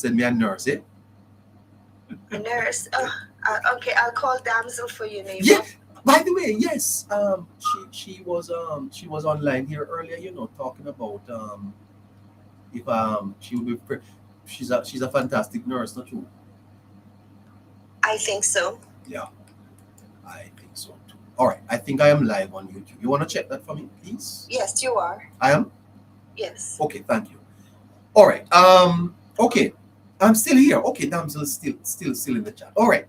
Send me a nurse, eh? A nurse. Oh, okay. I'll call damsel for you, Yeah. neighbor. By the way, yes. She was online here earlier. Talking about if she would be. She's a fantastic nurse, not true? I think so. Yeah, I think so too. All right, I think I am live on YouTube. You want to check that for me, please? Yes, you are. I am. Yes. Okay, thank you. All right. Okay, I'm still here. Okay, damsel is still in the chat. All right.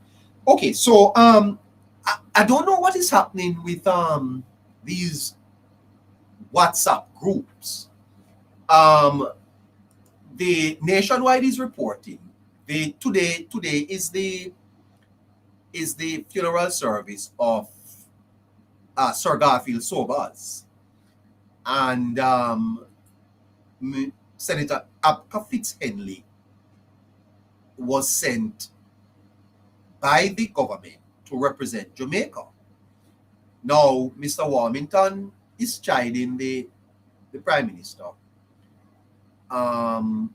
Okay, so I don't know what is happening with these WhatsApp groups. Um, the Nationwide is reporting the today is the funeral service of Sir Garfield Sobers, and Senator Abka Fitzhenley was sent by the government to represent Jamaica. Now, Mr. Warmington is chiding the Prime Minister, um,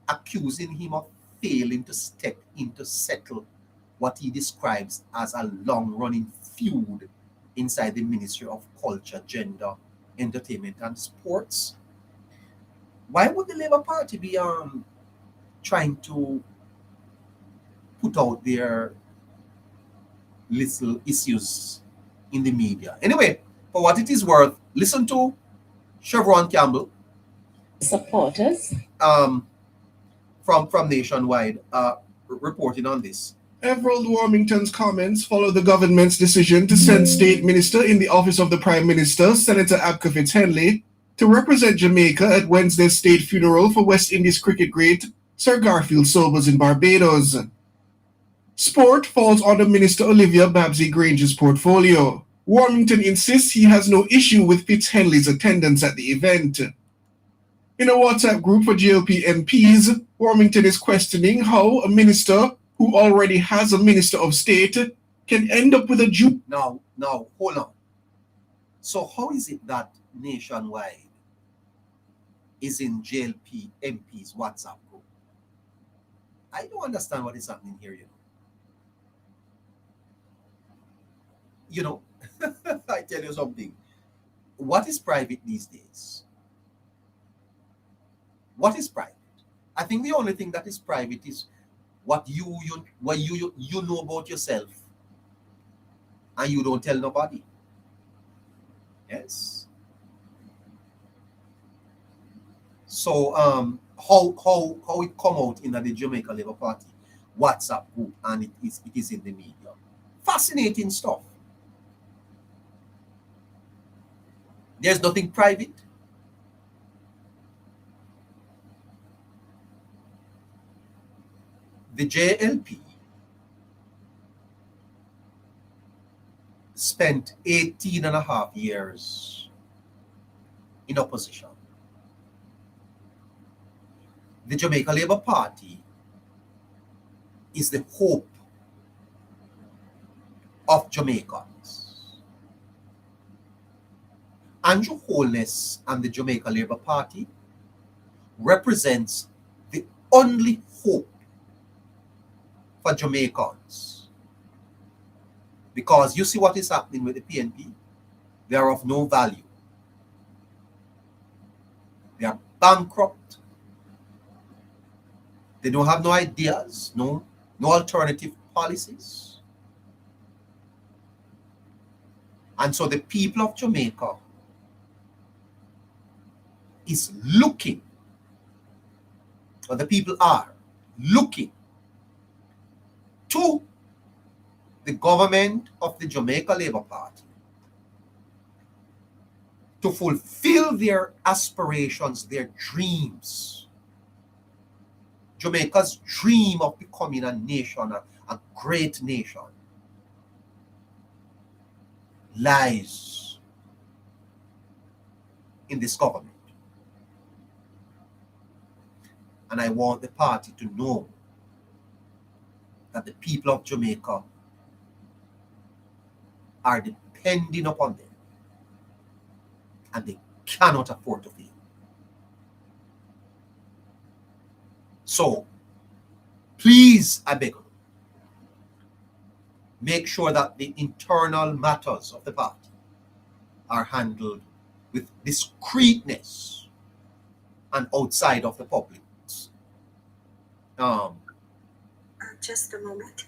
accusing him of failing to step in to settle what he describes as a long-running feud inside the Ministry of Culture, Gender, Entertainment and Sports. Why would the Labour Party be trying to put out their little issues in the media? Anyway, for what it is worth, listen to Chevron Campbell, supporters, from Nationwide, reporting on this. Everald Warmington's comments follow the government's decision to send State Minister in the Office of the Prime Minister, Senator Abka Fitzhenley, to represent Jamaica at Wednesday's state funeral for West Indies cricket great Sir Garfield Sobers in Barbados. Sport falls under Minister Olivia Babsy Grange's portfolio. Warmington insists he has no issue with Fitzhenley's attendance at the event. In a WhatsApp group for GLP MPs, Warmington is questioning how a minister who already has a Minister of State can end up with a Jew. Now, hold on. So how is it that Nationwide is in JLP MP's WhatsApp group? I don't understand what is happening here, you know. I tell you something. What is private these days? What is private? I think the only thing that is private is what you know about yourself, and you don't tell nobody. Yes. So how it come out in the Jamaica Labour Party WhatsApp group, and it is in the media. Fascinating stuff. There's nothing private. The JLP spent 18 and a half years in opposition. The Jamaica Labour Party is the hope of Jamaicans. Andrew Holness and the Jamaica Labour Party represents the only hope for Jamaicans. Because you see what is happening with the PNP? They are of no value. They are bankrupt. They don't have no ideas, no alternative policies. And so the people of Jamaica is looking, or the people are looking to the government of the Jamaica Labour Party to fulfill their aspirations, their dreams. Jamaica's dream of becoming a nation, a great nation, lies in this government. And I want the party to know that the people of Jamaica are depending upon them, and they cannot afford to fail. So, Please, I beg you, make sure that the internal matters of the party are handled with discreetness and outside of the public. Just a moment.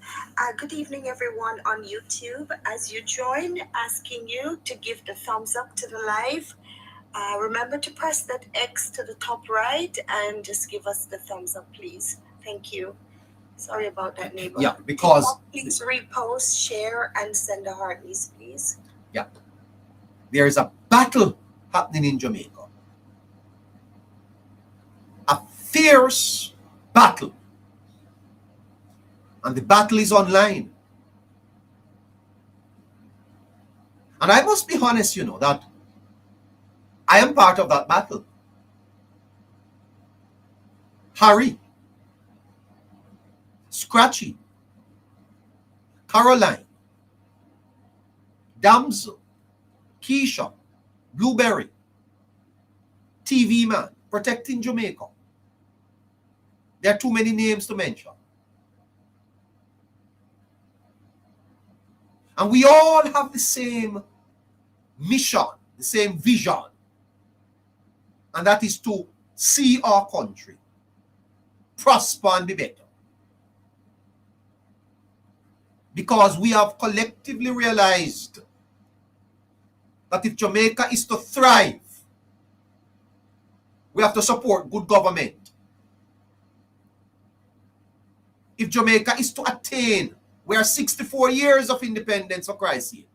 Good evening, everyone on YouTube. As you join, asking you to give the thumbs up to the live. Remember to press that X to the top right and just give us the thumbs up, please. Thank you. Sorry about that, neighbor. Yeah, because please repost, share, and send a hearties, please. Yeah, there is a battle happening in Jamaica. A fierce battle. And the battle is online. And I must be honest, that I am part of that battle. Harry, Scratchy, Caroline, Damsel, Keisha, Blueberry, TV Man, Protecting Jamaica. There are too many names to mention. And we all have the same mission, the same vision. And that is to see our country prosper and be better. Because we have collectively realized that if Jamaica is to thrive, we have to support good government. If Jamaica is to attain, we are 64 years of independence, for Christ's sake.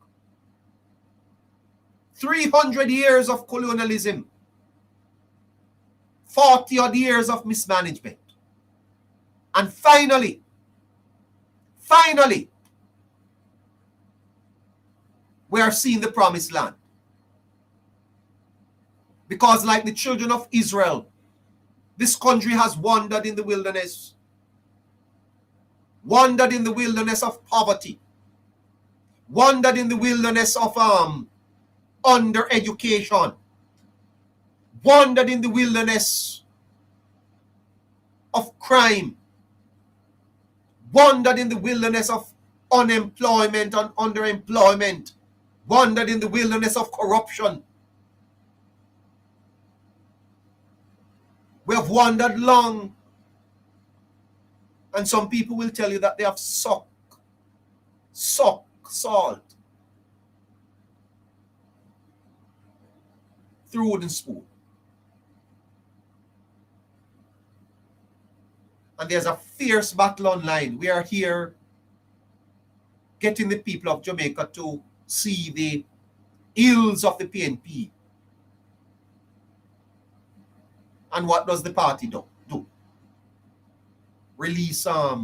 300 years of colonialism. 40 odd years of mismanagement. And finally, we are seeing the promised land. Because like the children of Israel, this country has wandered in the wilderness. Wandered in the wilderness of poverty. Wandered in the wilderness of under-education. Wandered in the wilderness of crime. Wandered in the wilderness of unemployment and underemployment. Wandered in the wilderness of corruption. We have wandered long. And some people will tell you that they have sucked salt through wooden spoon. And there's a fierce battle online. We are here getting the people of Jamaica to see the ills of the PNP. And what does the party do? Release a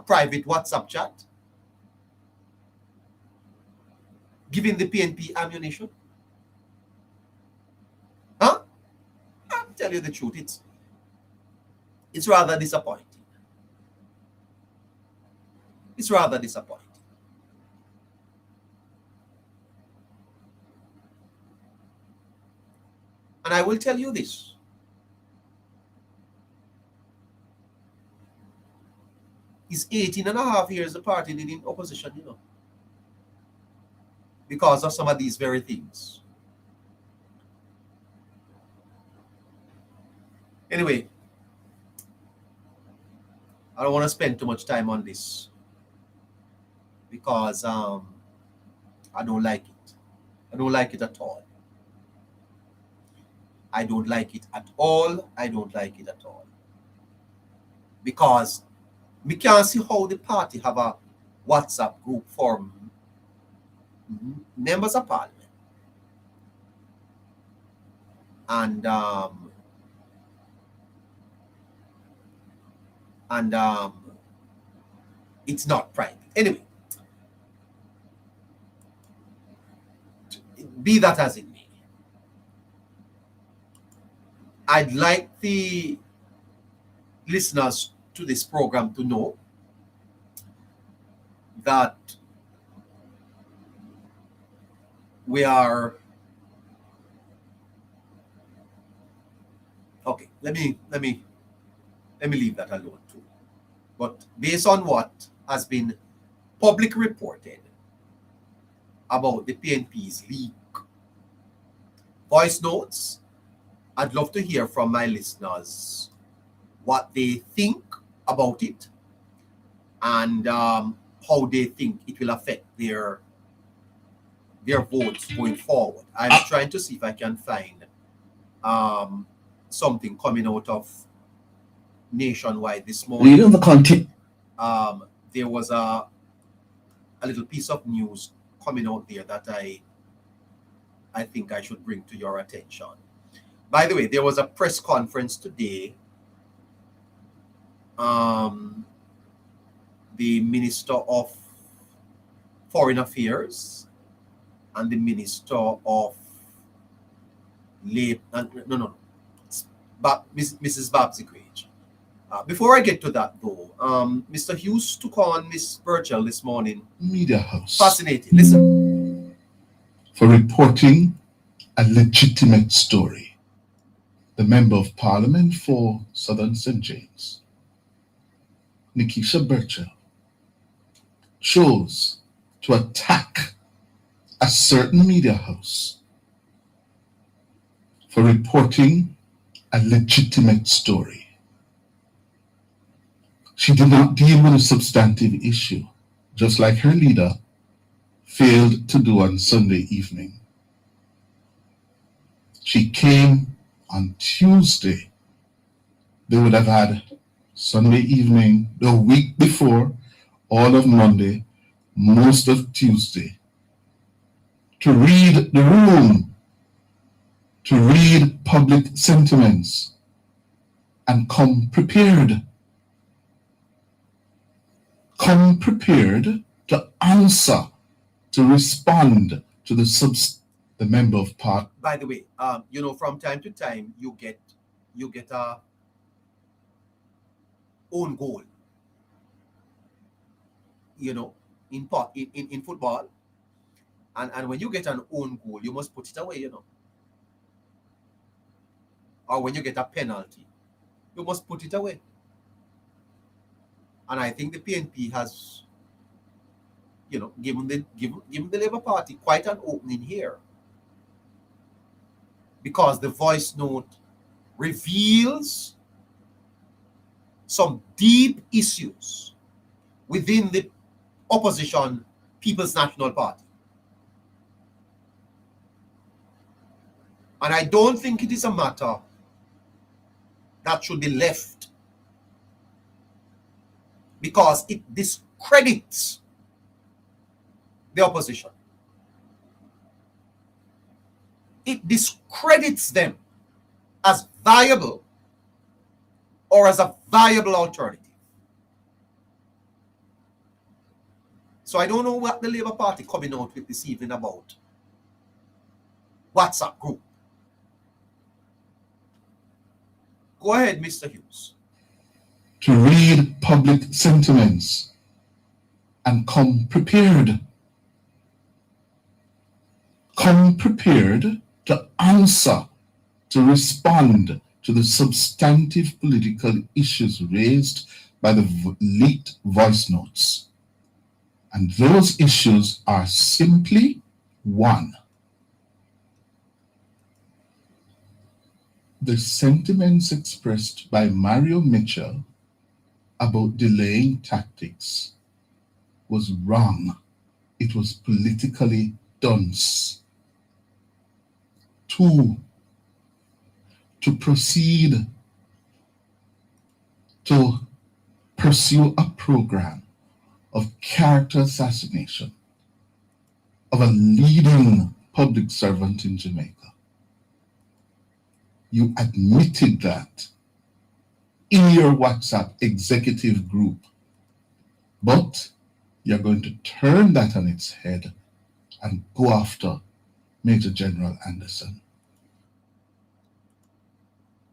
private WhatsApp chat giving the PNP ammunition? Huh? I'll tell you the truth, it's rather disappointing. It's rather disappointing. And I will tell you this. It's 18 and a half years the party did in opposition, because of some of these very things. Anyway, I don't want to spend too much time on this because I don't like it. I don't like it at all. I don't like it at all. I don't like it at all. Because we can't see how the party have a WhatsApp group for members of parliament. And it's not private. Anyway, be that as it may, I'd like the listeners to this program to know that we are okay. Let me let me leave that alone too. But based on what has been public reported about the PNP's leak voice notes, I'd love to hear from my listeners what they think about it and how they think it will affect their votes going forward. I'm trying to see if I can find something coming out of Nationwide this morning. Leading the country. There was a little piece of news coming out there that I think I should bring to your attention. By the way, there was a press conference today. The Minister of Foreign Affairs and the Minister of Labor, Mrs. Babsy Grange. Before I get to that though, Mr. Hughes took on Miss Birchall this morning. Media House. Fascinating. Listen. For reporting a legitimate story. The Member of Parliament for Southern St. James, Nikisha Birchall, chose to attack a certain media house for reporting a legitimate story. She did not deal with a substantive issue, just like her leader failed to do on Sunday evening. She came on Tuesday. They would have had Sunday evening, the week before, all of Monday, most of Tuesday, to read the room, to read public sentiments, and come prepared. Come prepared to answer, to respond to the Member of Parliament. By the way, from time to time you get a own goal. In football, and when you get an own goal, you must put it away. Or when you get a penalty, you must put it away. And I think the PNP has, given the Labour Party quite an opening here. Because the voice note reveals some deep issues within the opposition People's National Party. And I don't think it is a matter that should be left, because it discredits the opposition. It discredits them as viable or as a viable alternative. So I don't know what the Labour Party coming out with this evening about WhatsApp group. Go ahead, Mr. Hughes. To read public sentiments and come prepared. Come prepared to answer, to respond to the substantive political issues raised by the leaked voice notes. And those issues are simply one. The sentiments expressed by Mario Mitchell about delaying tactics was wrong. It was politically dunce. 2, to proceed to pursue a program of character assassination of a leading public servant in Jamaica. You admitted that in your WhatsApp executive group, but you're going to turn that on its head and go after Major General Anderson.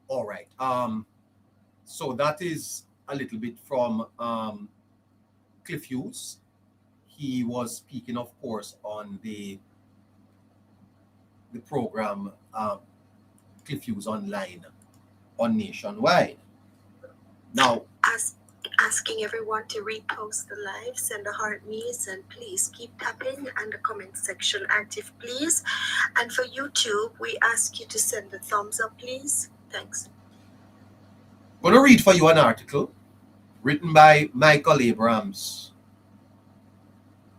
All right. So that is a little bit from Cliff Hughes. He was speaking, of course, on the program Cliff Hughes Online on Nationwide. Now, asking everyone to repost the live, send the heart me's, and please keep tapping and the comment section active, please. And for YouTube, we ask you to send the thumbs up, please. Thanks. I'm going to read for you an article written by Michael Abrams,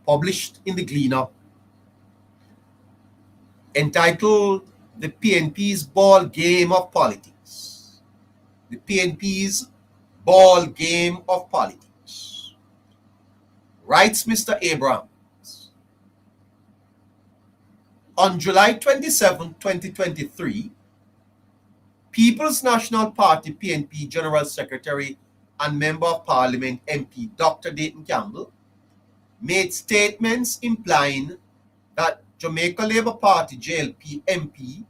published in the Gleaner, entitled "The PNP's Ball Game of Politics." The PNP's Ball Game of Politics. Writes Mr. Abrams. On July 27, 2023, People's National Party PNP General Secretary and Member of Parliament MP Dr. Dayton Campbell made statements implying that Jamaica Labour Party JLP MP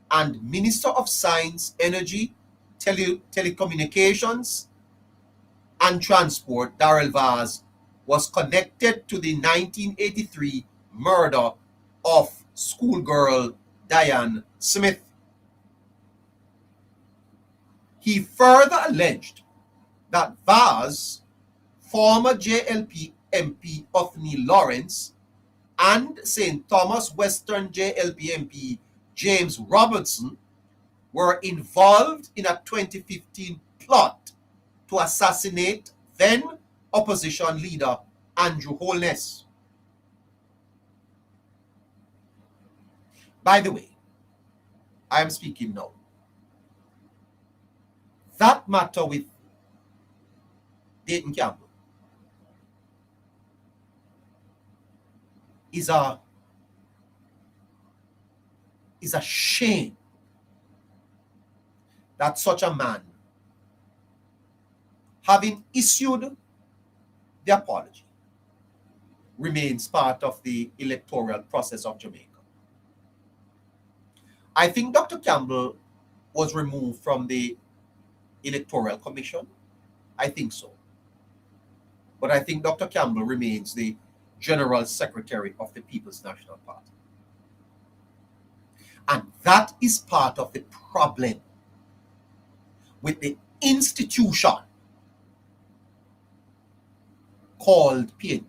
and Minister of Science, Energy, Telecommunications and Transport Darrell Vaz was connected to the 1983 murder of schoolgirl Diane Smith. He further alleged that Vaz, former JLP MP Othni Lawrence, and St. Thomas Western JLP MP James Robertson were involved in a 2015 plot to assassinate then opposition leader Andrew Holness. By the way, I am speaking now. That matter with Dayton Campbell is a shame that such a man, having issued the apology, remains part of the electoral process of Jamaica. I think Dr. Campbell was removed from the Electoral Commission. I think so. But I think Dr. Campbell remains the General Secretary of the People's National Party. And that is part of the problem with the institution called PNP.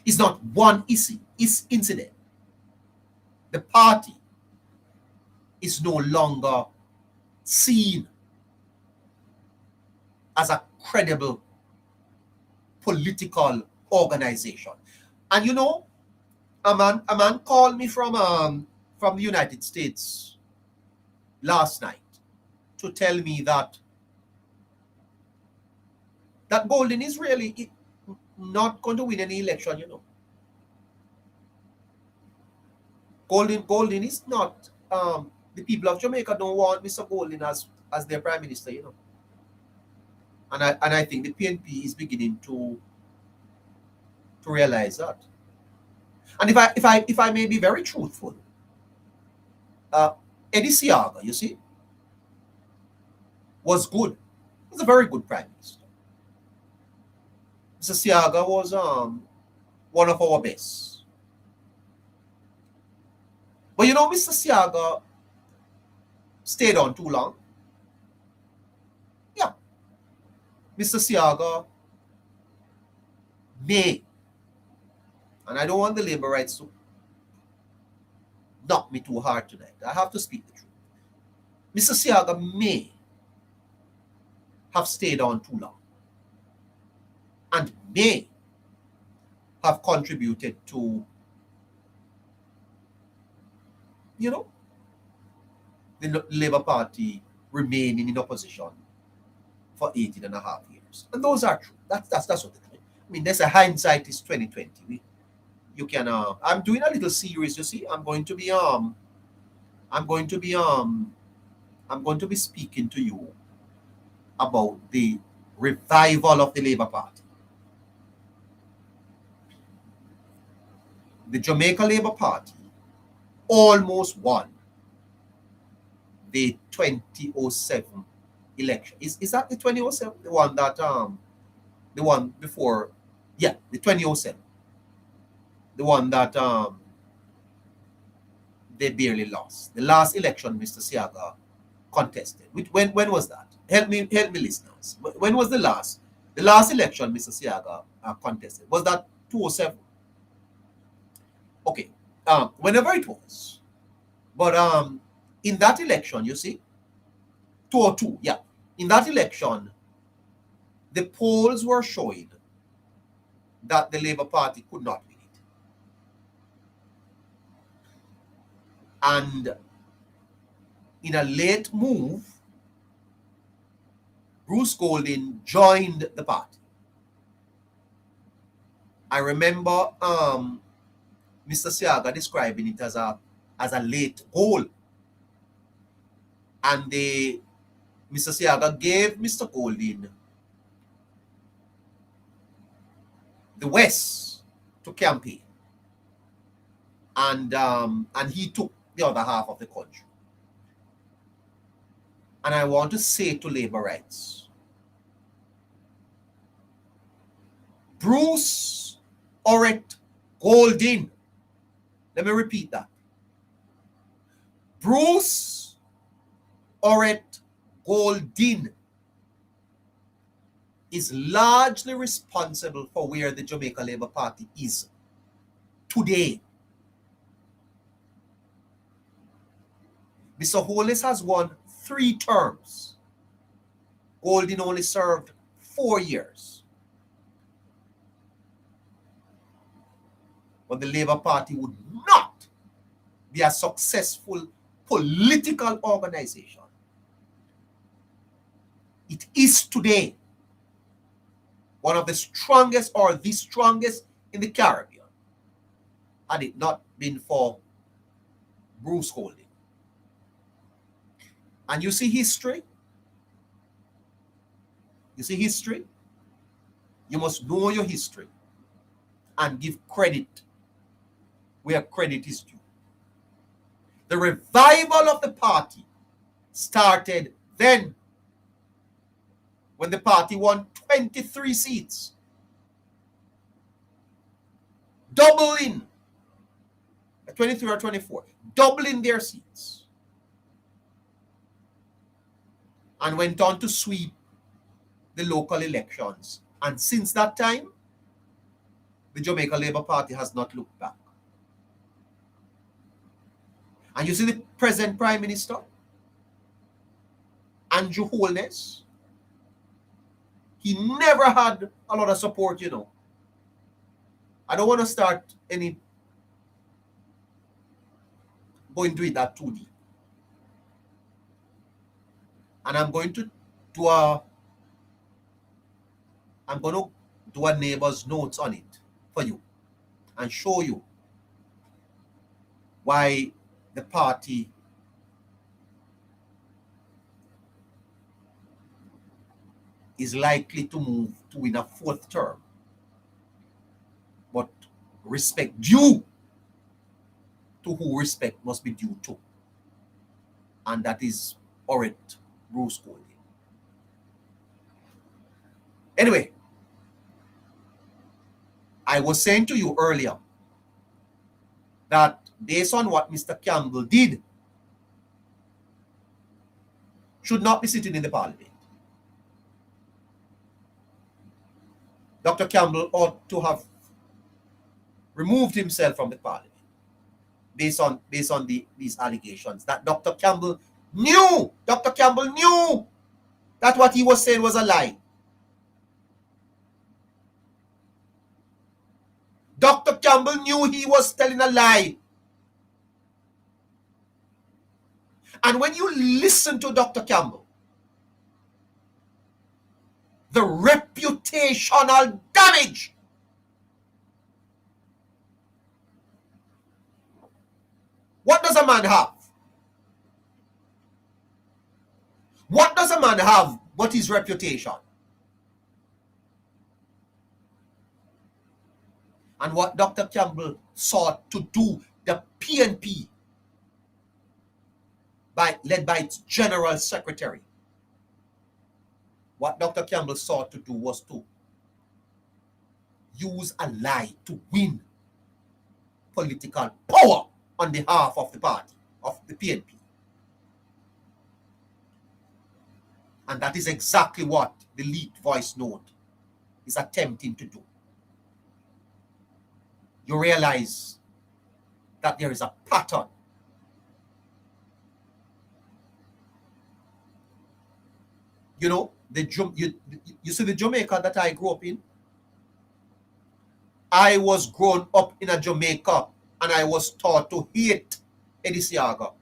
It's not one incident. The party is no longer seen as a credible political organization. And you know, a man called me from the United States last night to tell me that Golden is really not going to win any election, you know. Golden is not, the people of Jamaica don't want Mr. Golden as their prime minister, you know. And I think the PNP is beginning to realize that. And if I may be very truthful, Eddie Siaga, you see, was good. He was a very good prime minister. Mr. Siaga was one of our best. But you know, Mr. Siaga stayed on too long. Yeah. Mr. Siaga may, and I don't want the labor rights to knock me too hard tonight. I have to speak the truth. Mr. Siaga may have stayed on too long and may have contributed to, you know, the Labour Party remaining in opposition for 18 and a half years. And those are true. That's what it is. I mean, there's a hindsight is 2020. You can I'm doing a little series, you see. I'm going to be speaking to you about the revival of the Labour Party. The Jamaica Labour Party almost won the 2007 election. Is that the 2007? The one that the one before, yeah, the 2007. The one that they barely lost. The last election Mr. Siaga contested. When was that? help me, listeners. When was the last election Mr. Siaga contested? Was that 2007? Okay, whenever it was. But in that election, you see, 2002, yeah. In that election, the polls were showing that the Labour Party could not win it. And in a late move, Bruce Golding joined the party. I remember Mr. Siaga describing it as a late goal. And Mr. Siaga gave Mr. Golding the West to campaign. And he took the other half of the country. And I want to say to Labour rights, Bruce Orrit Golding, let me repeat that. Bruce Orrit Golding is largely responsible for where the Jamaica Labour Party is today. Mr. Holness has won 3 terms. Golding only served 4 years. But the Labour Party would not be a successful political organization it is today. One of the strongest, or the strongest, in the Caribbean, had it not been for Bruce Golding. And you see history? You see history? You must know your history and give credit where credit is due. The revival of the party started then, when the party won 23 seats, doubling, 23 or 24, doubling their seats, and went on to sweep the local elections. And since that time, the Jamaica Labour Party has not looked back. And you see the present Prime Minister, Andrew Holness, he never had a lot of support, you know. I don't want to start any going to it that too deep. And I'm going to do a neighbor's notes on it for you and show you why the party is likely to move to win a 4th term. But respect due to who respect must be due to. And that is Orrit Bruce Golding. Anyway, I was saying to you earlier that based on what Mr. Campbell did, should not be sitting in the parliament. Dr. Campbell ought to have removed himself from the parliament based on these allegations that Dr. Campbell knew that what he was saying was a lie. Dr. Campbell knew he was telling a lie. And when you listen to Dr. Campbell, the reputational damage what does a man have? What does a man have but his reputation? And what Dr. Campbell sought to do, the PNP, led by its General Secretary, what Dr. Campbell sought to do was to use a lie to win political power on behalf of the party, of the PNP. And that is exactly what the leaked voice note is attempting to do. You realize that there is a pattern. You know, you see the Jamaica that I grew up in? I was grown up in a Jamaica and I was taught to hate Eddie Siaga.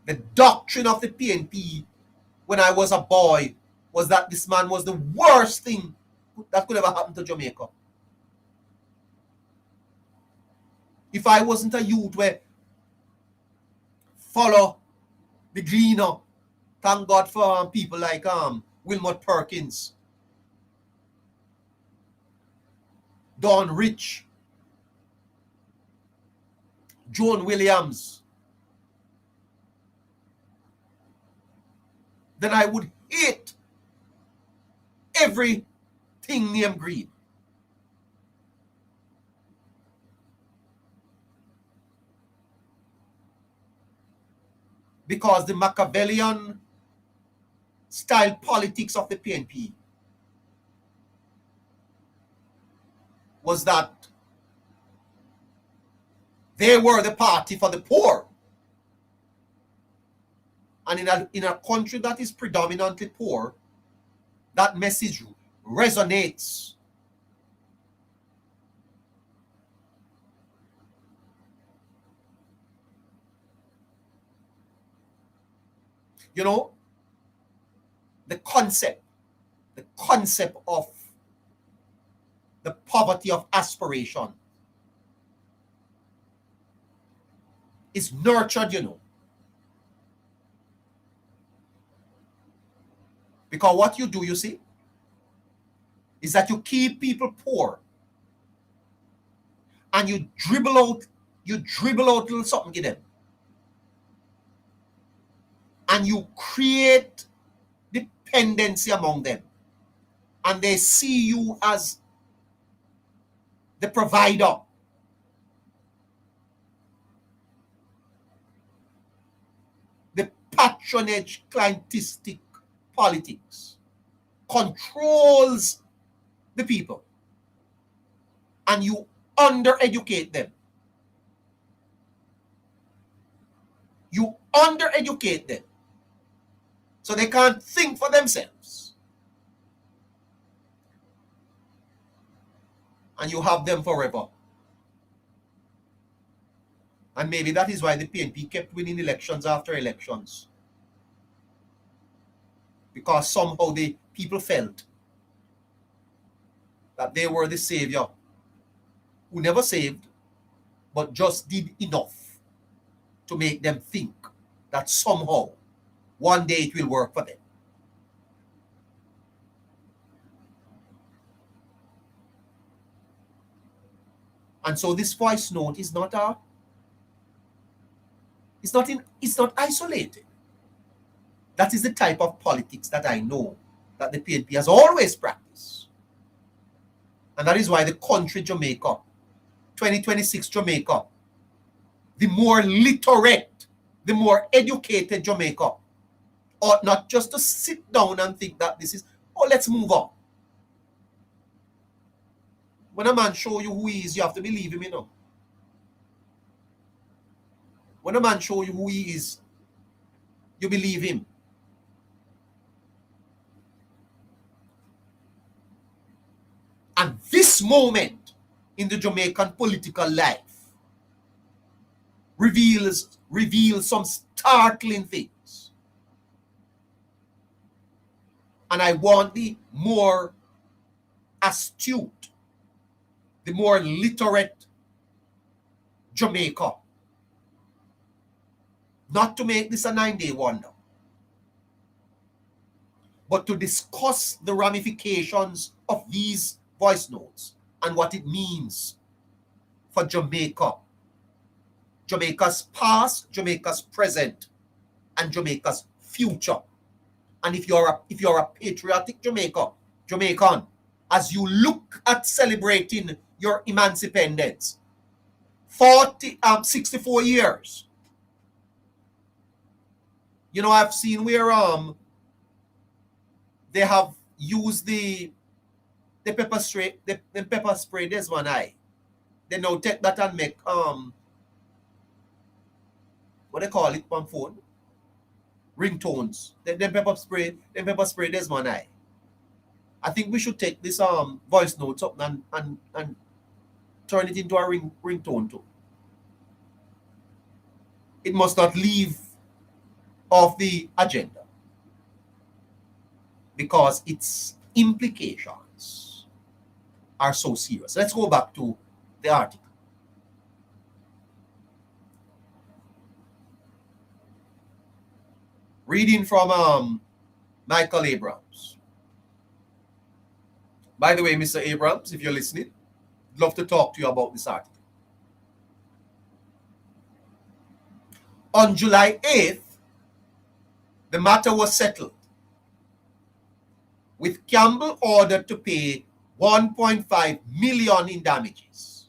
The doctrine of the PNP when I was a boy was that this man was the worst thing that could ever happen to Jamaica. If I wasn't a youth where follow the greener, thank God for people like Wilmot Perkins, Don Rich, Joan Williams, then I would hate everything named green. Because the Machiavellian style politics of the PNP was that they were the party for the poor. And in a country that is predominantly poor, that message resonates. You know, the concept of the poverty of aspiration is nurtured, you know. Because what you do, you see, is that you keep people poor and you dribble out little something to them. And you create dependency among them. And they see you as the provider. The patronage clientistic politics controls the people. And you undereducate them. You undereducate them. So they can't think for themselves. And you have them forever. And maybe that is why the PNP kept winning elections after elections. Because somehow the people felt that they were the savior who never saved, but just did enough to make them think that somehow one day it will work for them. And so this voice note is not isolated. That is the type of politics that I know that the PNP has always practiced. And that is why the country Jamaica, 2026 Jamaica, the more literate, the more educated Jamaica, ought not just to sit down and think that this is, oh, let's move on. When a man show you who he is, you have to believe him, you know. When a man show you who he is, you believe him. And this moment in the Jamaican political life reveals some startling things. And I want the more astute, the more literate Jamaica not to make this a 9-day wonder, but to discuss the ramifications of these voice notes and what it means for Jamaica, Jamaica's past, Jamaica's present, and Jamaica's future. And if you're a patriotic Jamaican, as you look at celebrating your emancipation, 64 years, You know, I've seen where they have used the pepper spray, the pepper spray, there's one eye. They now take that and make what they call it on phone? Ringtones. The pepper spray, there's one eye. I think we should take this voice notes up and turn it into a ringtone too. It must not leave off the agenda because its implications are so serious. Let's go back to the article. Reading from Michael Abrams. By the way, Mr. Abrams, if you're listening, I'd love to talk to you about this article. On July 8th, the matter was settled, with Campbell ordered to pay $1.5 million in damages.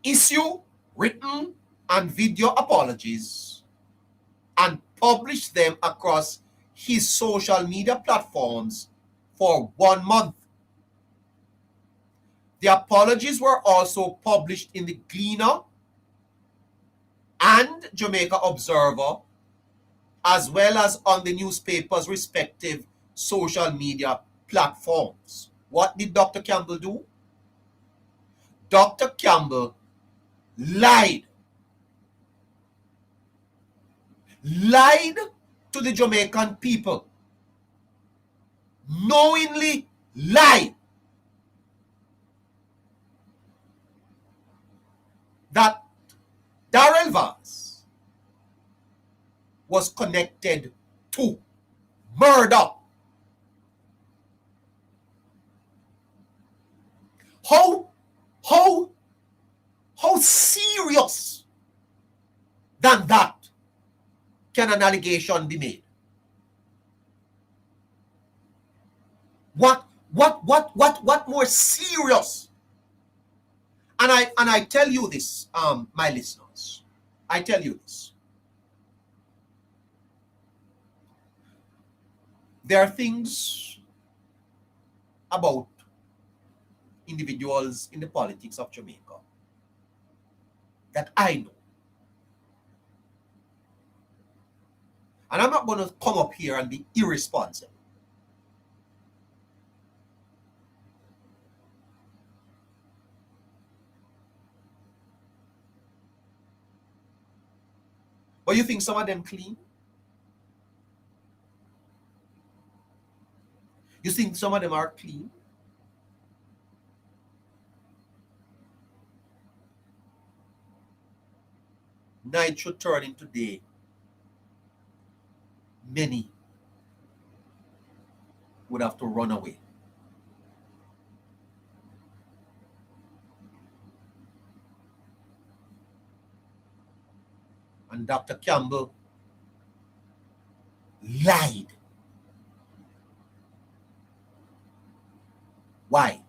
Issue written and video apologies and publish them across his social media platforms for 1 month. The apologies were also published in the Gleaner and Jamaica Observer, as well as on the newspaper's respective social media platforms. What did Dr. Campbell do? Dr. Campbell lied to the Jamaican people, knowingly lied that Darrell Vaz was connected to murder. How serious than that can an allegation be made? What more serious? And I tell you this, my listeners, I tell you this. There are things about individuals in the politics of Jamaica that I know. And I'm not going to come up here and be irresponsible. But you think some of them clean? You think some of them are clean? Night should turn into day. Many would have to run away. And Dr. Campbell lied. Why?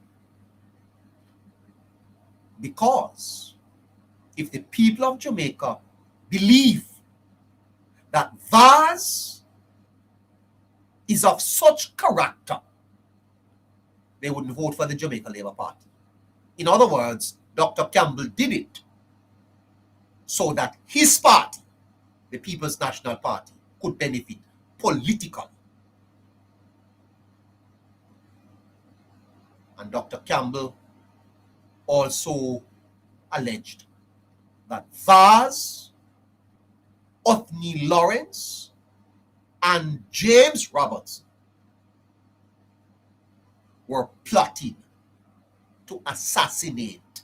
Because if the people of Jamaica believe that Vaz is of such character, they wouldn't vote for the Jamaica Labour Party. In other words, Dr. Campbell did it so that his party, the People's National Party, could benefit politically. And Dr. Campbell also alleged that Vaz, Othniel Lawrence, and James Robertson were plotting to assassinate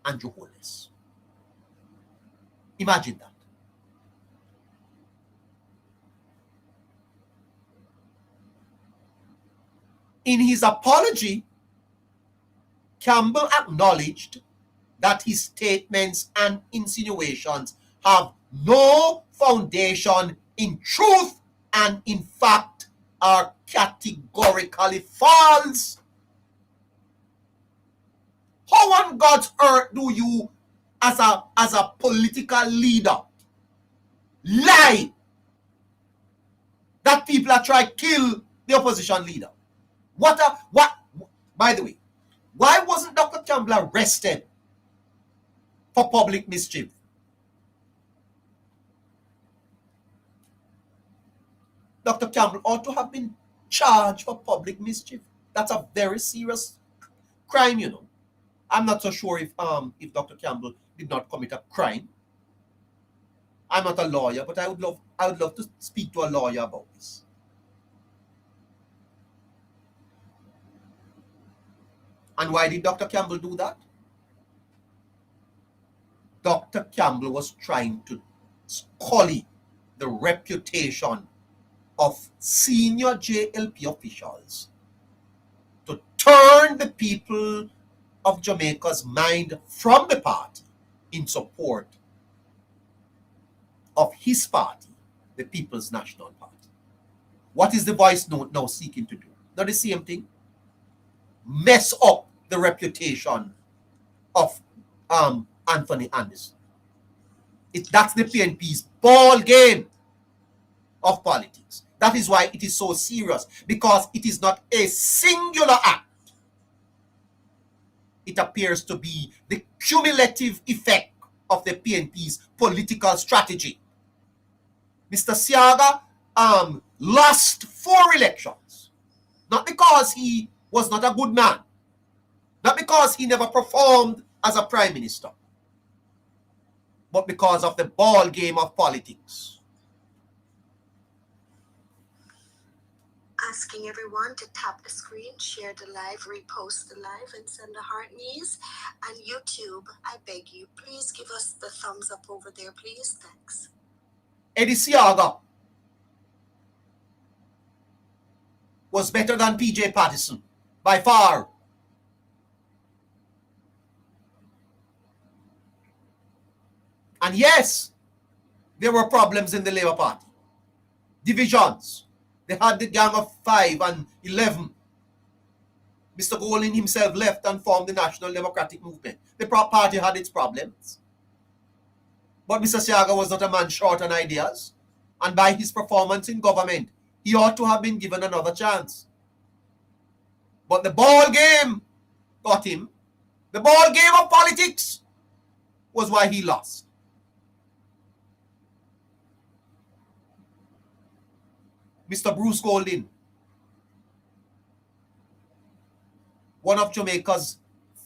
Andrew Holness. Imagine that. In his apology, Campbell acknowledged that his statements and insinuations have no foundation in truth and in fact are categorically false. How on God's earth do you, as a political leader, lie that people are trying to kill the opposition leader? What? By the way, why wasn't Dr. Campbell arrested for public mischief? Dr. Campbell ought to have been charged for public mischief. That's a very serious crime, you know. I'm not so sure if Dr. Campbell did not commit a crime. I'm not a lawyer, but I would love to speak to a lawyer about this. And why did Dr. Campbell do that? Dr. Campbell was trying to sully the reputation of senior JLP officials to turn the people of Jamaica's mind from the party in support of his party, the People's National Party. What is the voice note now seeking to do? Not the same thing. Mess up the reputation of Anthony Anderson. That's the PNP's ball game of politics. That is why it is so serious, because it is not a singular act. It appears to be the cumulative effect of the PNP's political strategy. Mr. Siaga lost 4 elections, not because he was not a good man, not because he never performed as a prime minister, but because of the ball game of politics. Asking everyone to tap the screen, share the live, repost the live, and send the heart knees. And YouTube, I beg you, please give us the thumbs up over there, please. Thanks. Eddie Siaga was better than PJ Patterson by far. And yes, there were problems in the Labour Party. Divisions. They had the Gang of 5 and 11. Mr. Golding himself left and formed the National Democratic Movement. The party had its problems. But Mr. Siaga was not a man short on ideas. And by his performance in government, he ought to have been given another chance. But the ball game got him. The ball game of politics was why he lost. Mr. Bruce Golding, one of Jamaica's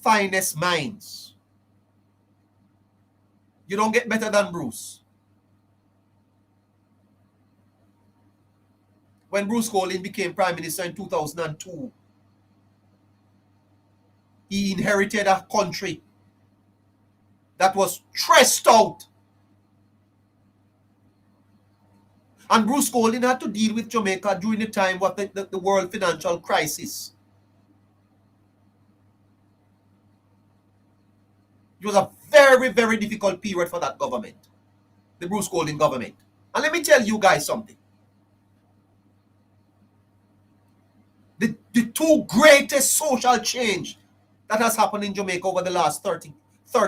finest minds. You don't get better than Bruce. When Bruce Golding became Prime Minister in 2002, he inherited a country that was stressed out. And Bruce Golding had to deal with Jamaica during the time of the world financial crisis. It was a very, very difficult period for that government, the Bruce Golding government. And let me tell you guys something. The 2 greatest social change that has happened in Jamaica over the last 30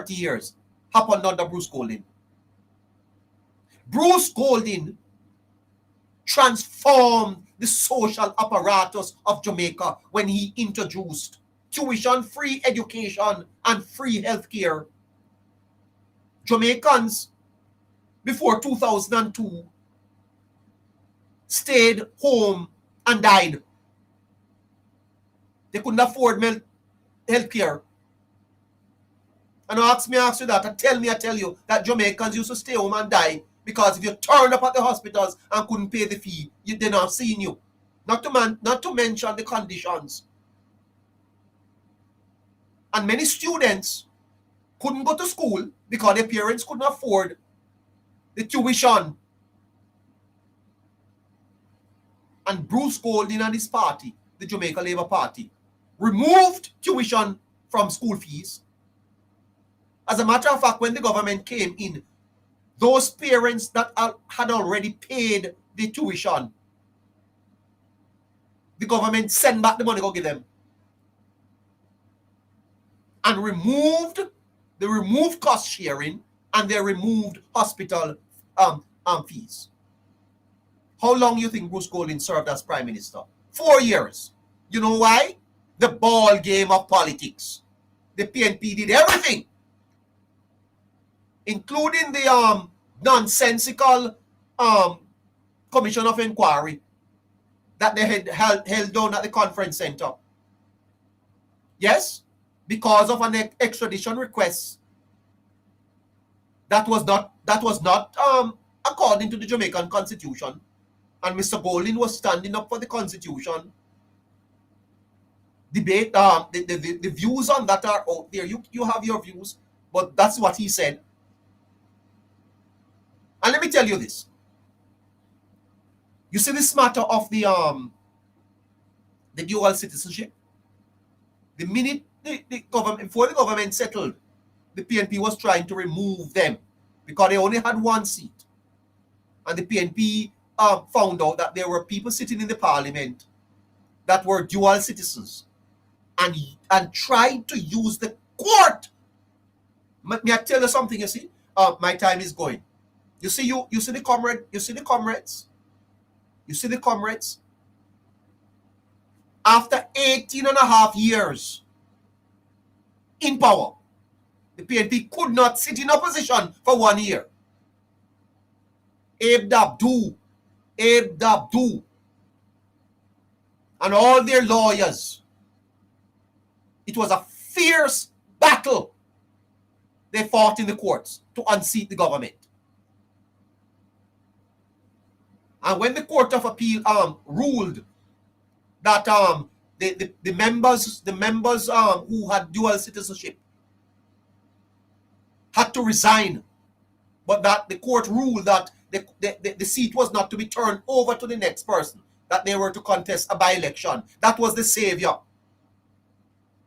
years happened under Bruce Golding. Bruce Golding transformed the social apparatus of Jamaica when he introduced tuition-free education and free healthcare. Jamaicans before 2002 stayed home and died. They couldn't afford healthcare. And ask you that, and I tell you that Jamaicans used to stay home and die because if you turned up at the hospitals and couldn't pay the fee, they're not seeing you. Not to mention the conditions. And many students couldn't go to school because their parents couldn't afford the tuition. And Bruce Golding and his party, the Jamaica Labour Party, removed tuition from school fees. As a matter of fact, when the government came in, those parents that had already paid the tuition, the government sent back the money, go give them. and they removed cost sharing, and they removed hospital fees. How long you think Bruce Golding served as Prime Minister? 4 years. You know why? The ball game of politics. The PNP did everything, including the nonsensical commission of inquiry that they had held down at the conference center. Yes, because of an extradition request that was not according to the Jamaican Constitution, and Mr. Golding was standing up for the Constitution. Debate the views on that are out there. You have your views, but that's what he said. And let me tell you this. You see this matter of the dual citizenship. The minute the government, before the government settled, the PNP was trying to remove them because they only had one seat. And the PNP found out that there were people sitting in the parliament that were dual citizens and tried to use the court. May I tell you something, you see? My time is going. You see the comrades? After 18 and a half years in power, the PNP could not sit in opposition for 1 year. Abe Dabdoo, and all their lawyers. It was a fierce battle they fought in the courts to unseat the government. And when the Court of Appeal ruled that the members who had dual citizenship had to resign, but that the court ruled that the seat was not to be turned over to the next person, that they were to contest a by-election. That was the savior.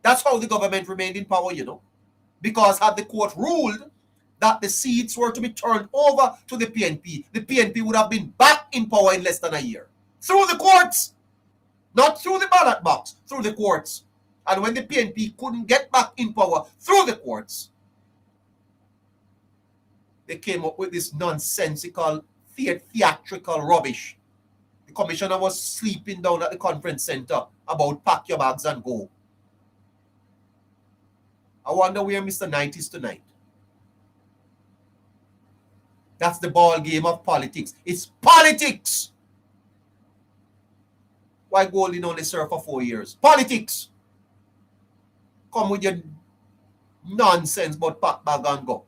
That's how the government remained in power, you know. Because had the court ruled that the seats were to be turned over to the PNP would have been back in power in less than a year. Through the courts. Not through the ballot box, through the courts. And when the PNP couldn't get back in power through the courts, they came up with this nonsensical, theatrical rubbish. The commissioner was sleeping down at the conference center about pack your bags and go. I wonder where Mr. Knight is tonight. That's the ball game of politics. It's politics. Why Golding only served for 4 years? Politics. Come with your nonsense about pack bag and go.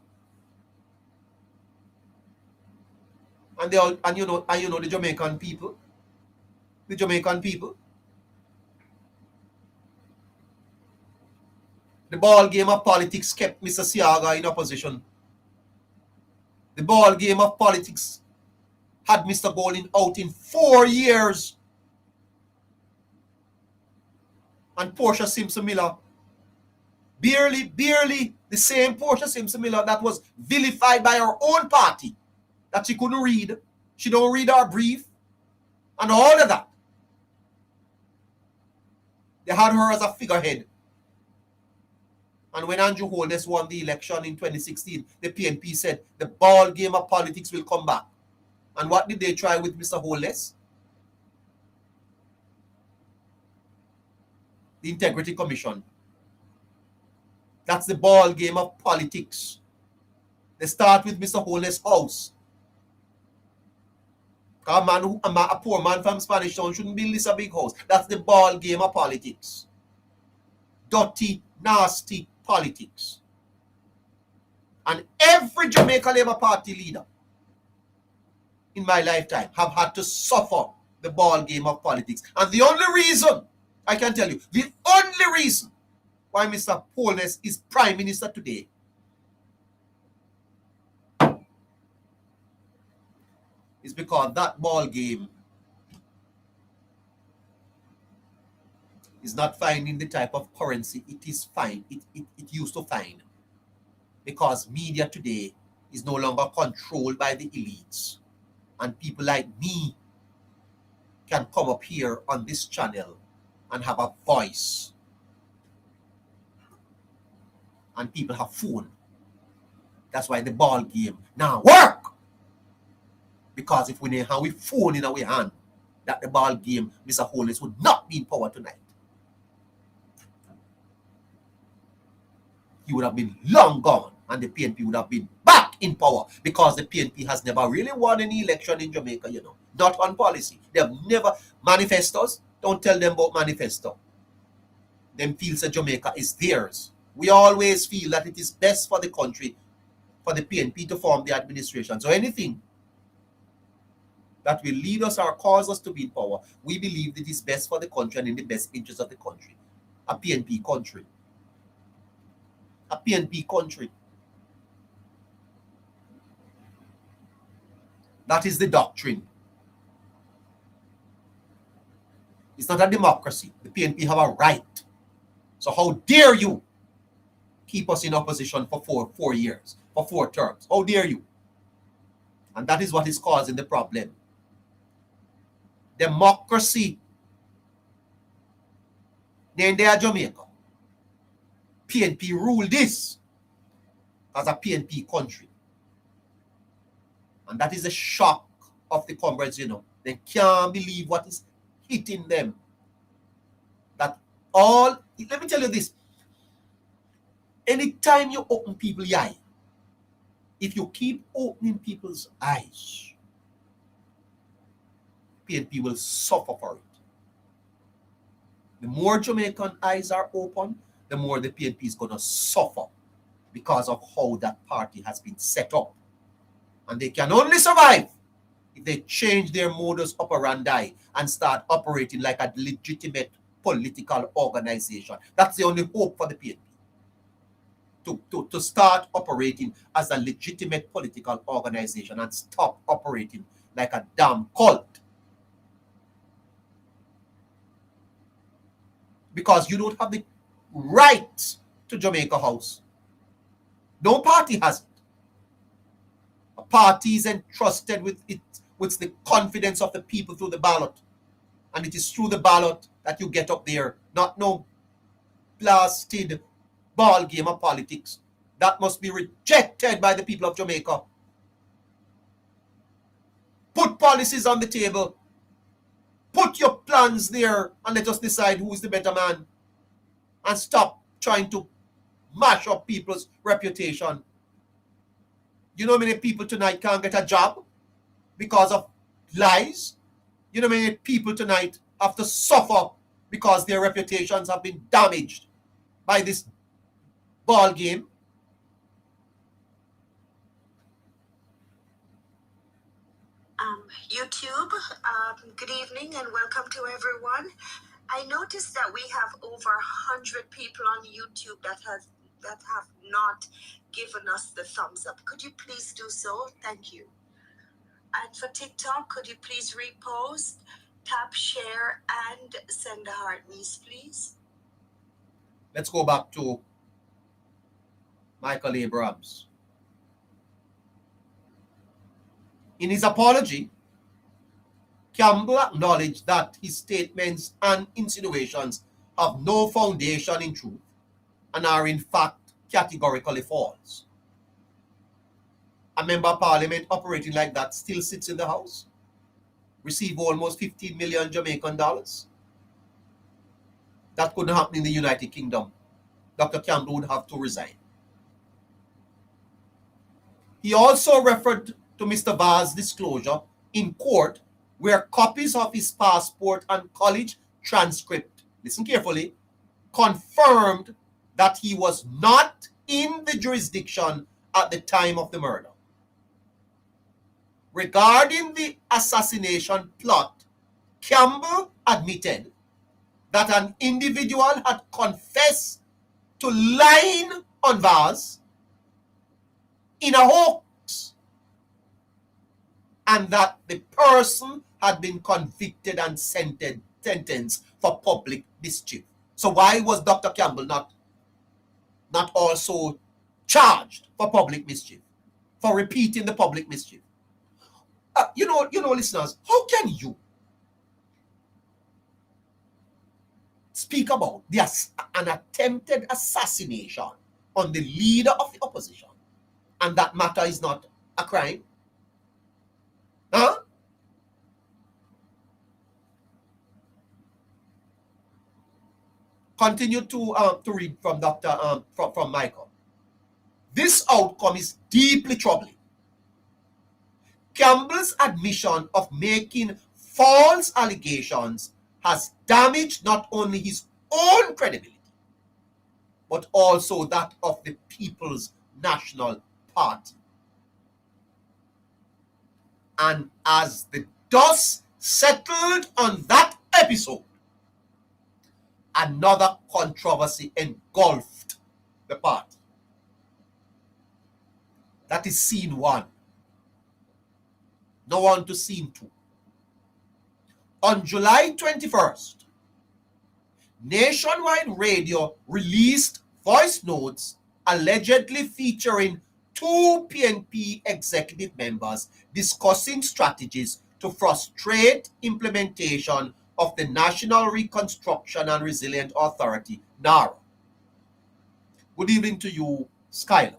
And they all, and you know the Jamaican people. The ball game of politics kept Mr. Siaga in opposition. The ball game of politics had Mr. Golding out in 4 years. And Portia Simpson Miller, barely, the same Portia Simpson Miller that was vilified by her own party, that she couldn't read. She don't read our brief, and all of that. They had her as a figurehead. And when Andrew Holness won the election in 2016, the PNP said the ball game of politics will come back. And what did they try with Mr. Holness? The Integrity Commission. That's the ball game of politics. They start with Mr. Holness' house. A poor man from Spanish Town shouldn't build this a big house. That's the ball game of politics. Dirty, nasty politics. And every Jamaica Labour Party leader in my lifetime have had to suffer the ball game of politics. And the only reason, I can tell you, the only reason why Mr. Holness is Prime Minister today is because that ball game is not finding the type of currency it used to find. Because media today is no longer controlled by the elites. And people like me can come up here on this channel and have a voice. and people have phone. That's why the ball game now work. Because if we didn't have a phone in our hand, that the ball game, Mr. Holness, would not be in power tonight. He would have been long gone, and the PNP would have been back in power, because the PNP has never really won any election in Jamaica, not on policy. They have never, manifestos, don't tell them about manifesto. Them feels that Jamaica is theirs. We always feel that it is best for the country, for the PNP to form the administration. So anything that will lead us or cause us to be in power, we believe it is best for the country and in the best interest of the country. A PNP country. A PNP country. That is the doctrine. It's not a democracy. The PNP have a right. So how dare you keep us in opposition for four years, for 4 terms? How dare you? And that is what is causing the problem. Democracy. Then they are Jamaica. PNP rule this as a PNP country. And that is a shock of the comrades, They can't believe what is hitting them. That all, let me tell you this. Anytime you open people's eyes, if you keep opening people's eyes, PNP will suffer for it. The more Jamaican eyes are open, the more the PNP is going to suffer because of how that party has been set up. And they can only survive if they change their modus operandi and start operating like a legitimate political organization. That's the only hope for the PNP. To start operating as a legitimate political organization and stop operating like a damn cult. Because you don't have the right to Jamaica House. No party has it. A party is entrusted with it, with the confidence of the people through the ballot. And it is through the ballot that you get up there, not no blasted ball game of politics. That must be rejected by the people of Jamaica. Put policies on the table. Put your plans there and let us decide who is the better man. And stop trying to mash up people's reputation. You know how many people tonight can't get a job because of lies? You know how many people tonight have to suffer because their reputations have been damaged by this ball game? YouTube, good evening and welcome to everyone. I noticed that we have over 100 people on YouTube that have not given us the thumbs up. Could you please do so? Thank you. And for TikTok, could you please repost, tap, share, and send a heart, please? Let's go back to Michael Abrams. In his apology, Campbell acknowledged that his statements and insinuations have no foundation in truth and are in fact categorically false. A member of parliament operating like that still sits in the house, receive almost 15 million Jamaican dollars. That couldn't happen in the United Kingdom. Dr. Campbell would have to resign. He also referred to Mr. Vaz's disclosure in court, where copies of his passport and college transcript, listen carefully, confirmed that he was not in the jurisdiction at the time of the murder. Regarding the assassination plot, Campbell admitted that an individual had confessed to lying on Vaz in a hoax, and that the person had been convicted and sentenced for public mischief. So why was Dr. Campbell not also charged for public mischief, for repeating the public mischief? You know, listeners, how can you speak about an attempted assassination on the leader of the opposition, and that matter is not a crime? Huh? Continue to read from Dr. From Michael. This outcome is deeply troubling. Campbell's admission of making false allegations has damaged not only his own credibility, but also that of the People's National Party. And as the dust settled on that episode, another controversy engulfed the party. That is scene one. Now on to scene two. On July 21st, Nationwide Radio released voice notes allegedly featuring two PNP executive members discussing strategies to frustrate implementation of the National Reconstruction and Resilience Authority, NARA. Good evening to you, Skylar.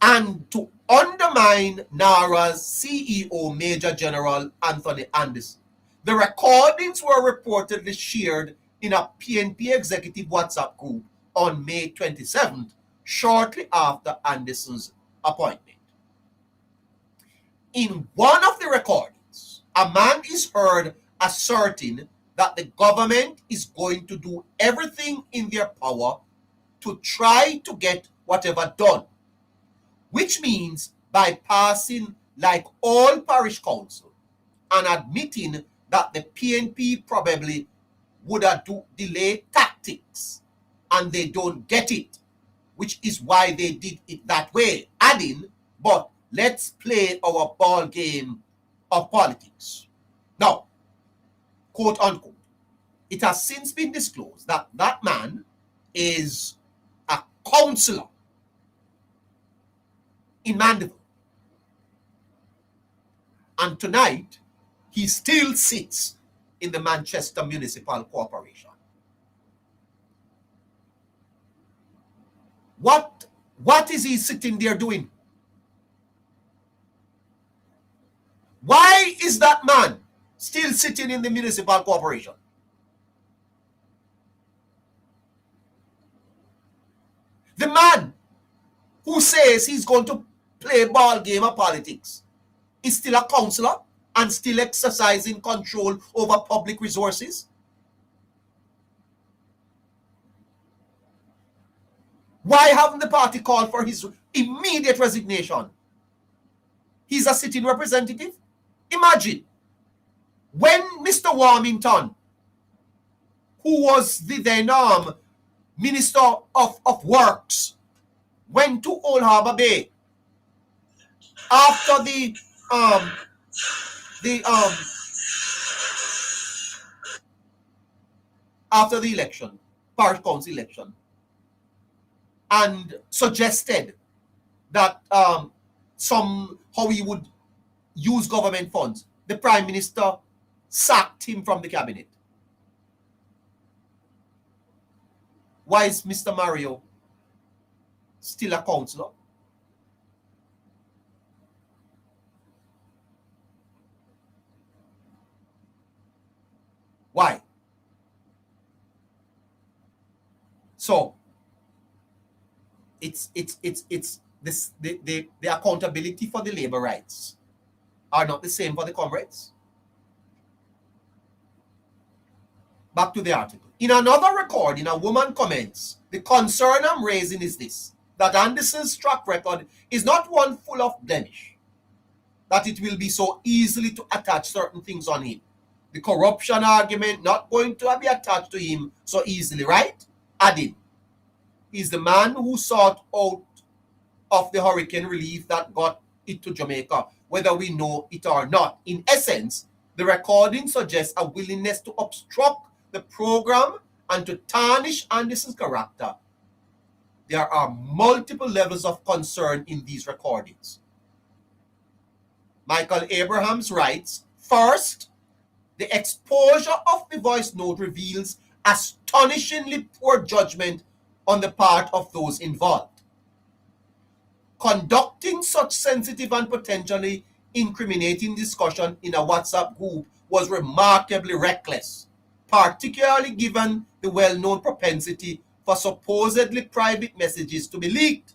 And to undermine NARA's CEO, Major General Anthony Anderson. The recordings were reportedly shared in a PNP executive WhatsApp group on May 27th, shortly after Anderson's appointment. In one of the recordings, a man is heard asserting that the government is going to do everything in their power to try to get whatever done, which means bypassing like all parish council and admitting that the PNP probably would have delay tactics and they don't get it, which is why they did it that way, adding, but let's play our ball game of politics. Now, quote unquote, it has since been disclosed that that man is a councillor in Mandeville. And tonight, he still sits in the Manchester Municipal Corporation. What is he sitting there doing? Why is that man still sitting in the Municipal Corporation? The man who says he's going to play ball game of politics is still a councillor and still exercising control over public resources? Why haven't the party called for his immediate resignation? He's a sitting representative. Imagine when Mr. Warmington, who was the then Minister of Works, went to Old Harbour Bay after the election, parish council election, and suggested that how he would use government funds. The Prime Minister sacked him from the cabinet. Why is Mr. Mario still a councillor? Why? So it's this the accountability for the labor rights are not the same for the comrades. Back to the article. In another recording, a woman comments, the concern I'm raising is this, that Anderson's track record is not one full of blemish, that it will be so easily to attach certain things on him. The corruption argument not going to be attached to him so easily, right? Adding, he's the man who sought out of the hurricane relief that got it to Jamaica, whether we know it or not. In essence, the recording suggests a willingness to obstruct the program and to tarnish Anderson's character. There are multiple levels of concern in these recordings. Michael Abrahams writes, first, The exposure of the voice note reveals astonishingly poor judgment on the part of those involved. Conducting such sensitive and potentially incriminating discussion in a WhatsApp group was remarkably reckless, particularly given the well-known propensity for supposedly private messages to be leaked.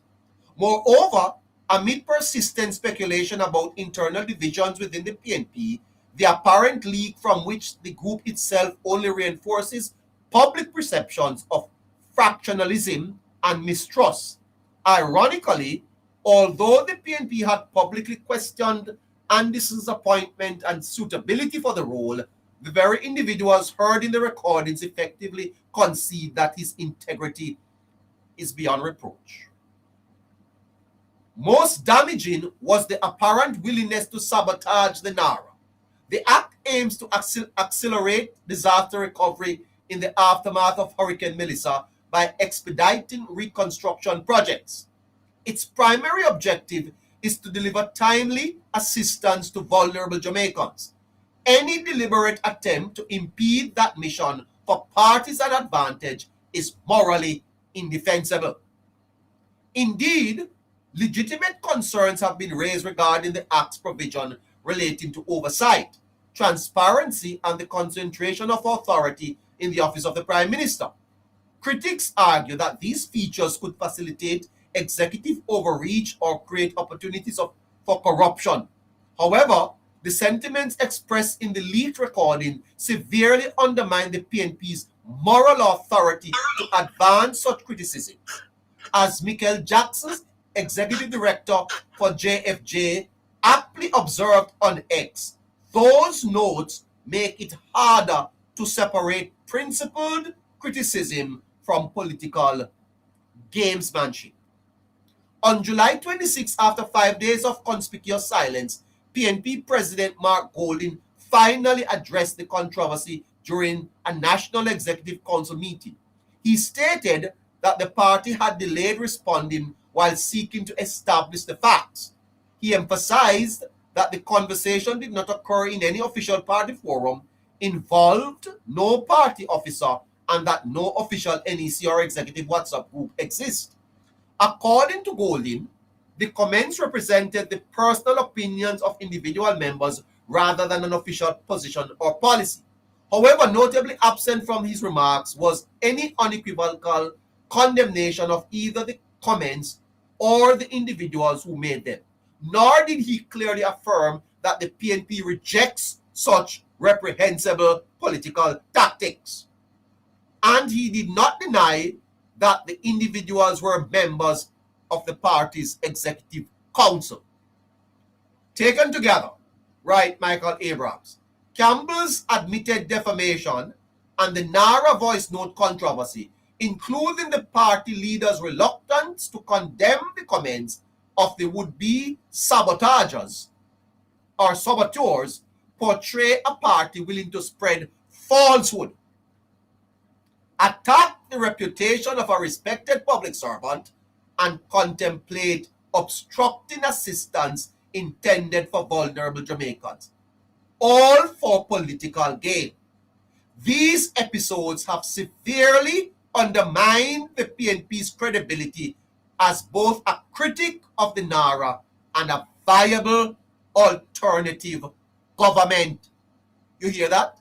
Moreover, amid persistent speculation about internal divisions within the PNP, the apparent leak from which the group itself only reinforces public perceptions of fractionalism and mistrust. Ironically, although the PNP had publicly questioned Anderson's appointment and suitability for the role, the very individuals heard in the recordings effectively concede that his integrity is beyond reproach. Most damaging was the apparent willingness to sabotage the NARA. The act aims to accelerate disaster recovery in the aftermath of Hurricane Melissa by expediting reconstruction projects. Its primary objective is to deliver timely assistance to vulnerable Jamaicans. Any deliberate attempt to impede that mission for partisan advantage is morally indefensible. Indeed, legitimate concerns have been raised regarding the Act's provision relating to oversight, transparency, and the concentration of authority in the office of the Prime Minister. Critics argue that these features could facilitate executive overreach or create opportunities for corruption. However, the sentiments expressed in the leaked recording severely undermine the PNP's moral authority to advance such criticism. As Michael Jackson, executive director for JFJ, aptly observed on X, those notes make it harder to separate principled criticism from political gamesmanship. On July 26, after 5 days of conspicuous silence, PNP President Mark Golding finally addressed the controversy during a National Executive Council meeting. He stated that the party had delayed responding while seeking to establish the facts. He emphasized that the conversation did not occur in any official party forum, involved no party officer, and that no official NEC or executive WhatsApp group exists. According to Golding, the comments represented the personal opinions of individual members rather than an official position or policy. However, notably absent from his remarks was any unequivocal condemnation of either the comments or the individuals who made them. Nor did he clearly affirm that the PNP rejects such reprehensible political tactics. And he did not deny that the individuals were members of the party's executive council. Taken together, right, Michael Abrams, Campbell's admitted defamation and the NARA voice note controversy, including the party leader's reluctance to condemn the comments of the would-be sabotagers or saboteurs, portray a party willing to spread falsehood, attack the reputation of a respected public servant, and contemplate obstructing assistance intended for vulnerable Jamaicans, all for political gain. These episodes have severely undermined the PNP's credibility as both a critic of the NARA and a viable alternative government. You hear that?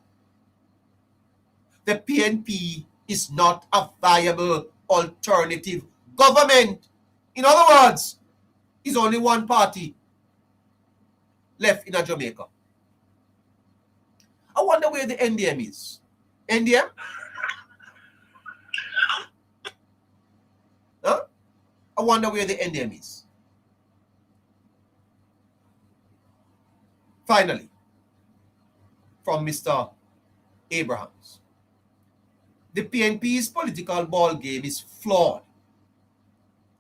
The PNP is not a viable alternative government. In other words, it's only one party left in Jamaica. I wonder where the NDM is. NDM? Huh? I wonder where the NDM is. Finally, from Mr. Abrahams. The PNP's political ball game is flawed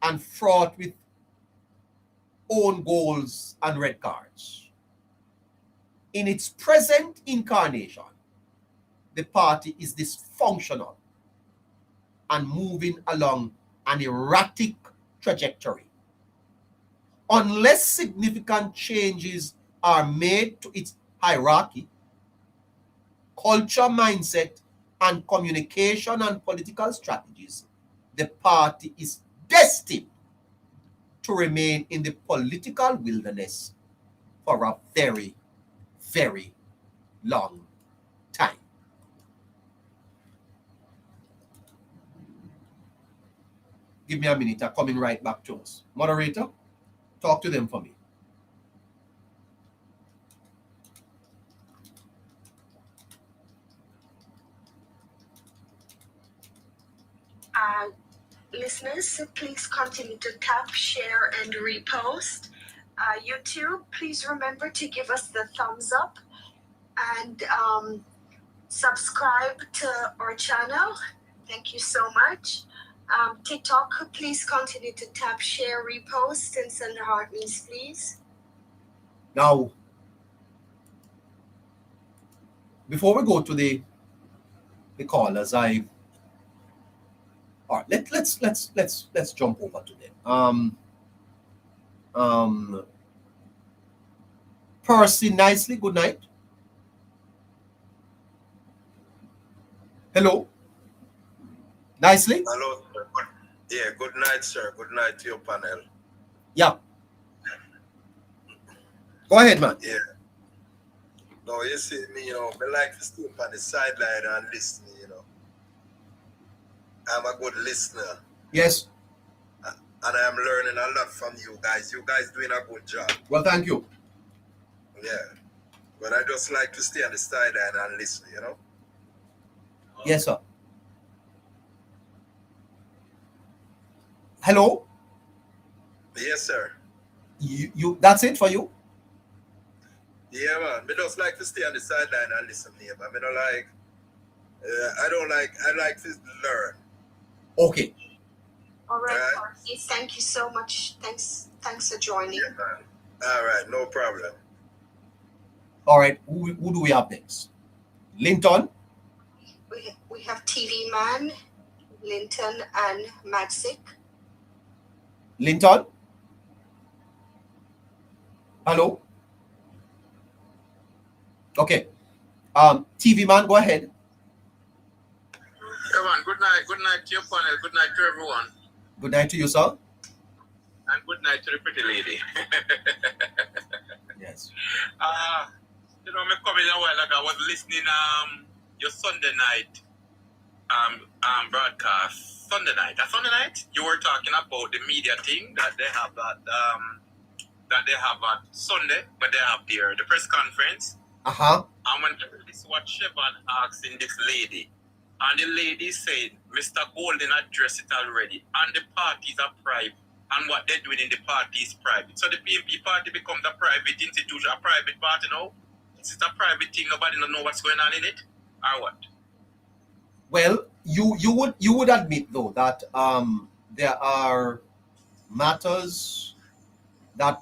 and fraught with own goals and red cards. In its present incarnation, the party is dysfunctional and moving along an erratic trajectory. Unless significant changes are made to its hierarchy, culture, mindset, and communication and political strategies, the party is destined to remain in the political wilderness for a very, very long time. Give me a minute, I'm coming right back to us. Moderator, talk to them for me. Listeners, please continue to tap, share, and repost. YouTube, please remember to give us the thumbs up and subscribe to our channel. Thank you so much. TikTok, please continue to tap, share, repost, and send the heart means, please. Now, before we go to the callers, all right, let's jump over to them. Percy Nicely, good night. Hello. Nicely. Hello, sir. Yeah, good night, sir. Good night to your panel. Yeah. Go ahead, man. Yeah. No, you see me, I like to stay on the sideline and listen, I'm a good listener. Yes. And I'm learning a lot from you guys. You guys doing a good job. Well, thank you. Yeah. But I just like to stay on the sideline and listen, Yes, sir. Hello? Yes, sir. You that's it for you? Yeah, man. I just like to stay on the sideline and listen, neighbor. I like to learn. Okay. All right, Percy. Thank you so much. Thanks for joining. Yeah, man. All right, no problem. All right. Who do we have next? Linton? We have TV Man, Linton, and Maxic. Linton? Hello? Okay. TV Man, go ahead. Yeah, man. Good night. Good night to your panel. Good night to everyone. Good night to you, sir. And good night to the pretty lady. Yes. Me coming a while ago. I was listening your Sunday night broadcast. Sunday night. You were talking about the media thing that they have at Sunday, but they have the press conference. And when this is what Chevron asking this lady, and the lady said, Mr. Golden addressed it already, and the parties are private, and what they're doing in the party is private. So the PNP party becomes a private institution, a private party now. It's a private thing, nobody don't know what's going on in it, or what? Well, you would admit though that there are matters that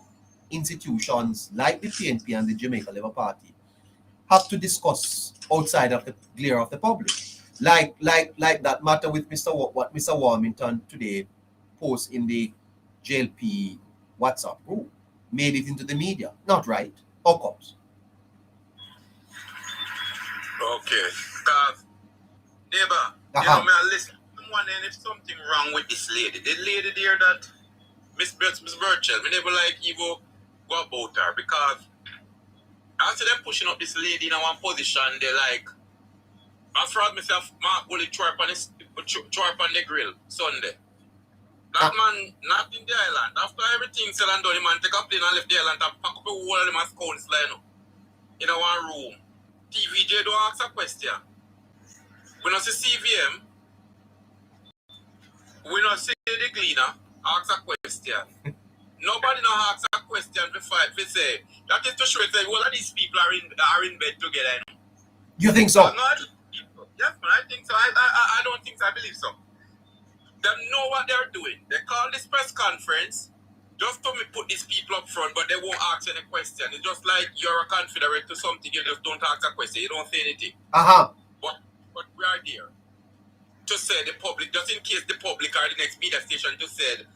institutions like the PNP and the Jamaica Labour Party have to discuss outside of the glare of the public. Like that matter with what Mr. Warmington today posts in the JLP WhatsApp group made it into the media. Not right. How comes? Okay. Neighbor, I listen. I'm wondering if something wrong with this lady. The lady there that Miss Birchell, we never like even go about her because after them pushing up this lady in one position, they like I fraud myself Mark Bully chirp on the grill Sunday. That man not in the island. After everything said and done, the man take a plane and left the island and pack up the whole of them as counselor in one room. TVJ don't ask a question. We don't see CVM. We don't see the cleaner ask a question. Nobody don't ask a question before we say that is to show that all of these people are in bed together. You think so? Yes, man, I think so. I don't think so. I believe so. They know what they're doing. They call this press conference just to put these people up front, but they won't ask any question. It's just like you're a confederate to something, you just don't ask a question. You don't say anything. But we are there to say the public, just in case the public or the next media station just said,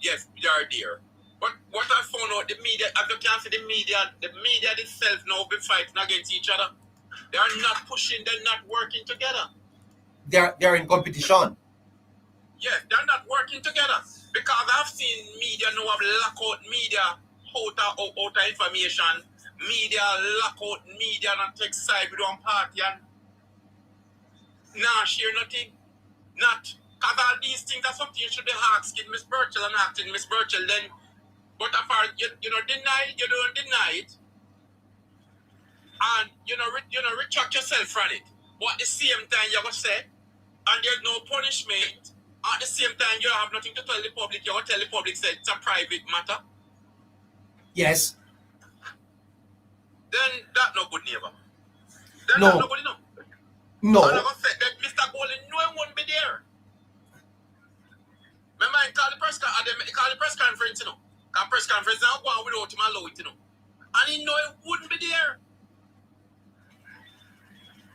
yes, we are there. But what I found out, the media, as you can see, the media itself now be fighting against each other. They are not pushing, they're not working together. They're in competition. Yes, they're not working together. Because I've seen media now have lock out media out of information. Media lock out media and take side with one party and share nothing. Not. Because all these things are something you should be asking Miss Burchell and asking Miss Burchell then. But if you deny it, you don't deny it. And retract yourself from it. But at the same time you're going to say, and there's no punishment. At the same time, you have nothing to tell the public. You're going to tell the public that it's a private matter. Yes. Then that's no good, neighbor. Then No. that's no good enough. No. And I'm going to say that Mr. Golden, no one won't be there. Remember, I call the press conference, you know. Because press conference now go on without him allow it, you know. And he know he wouldn't be there.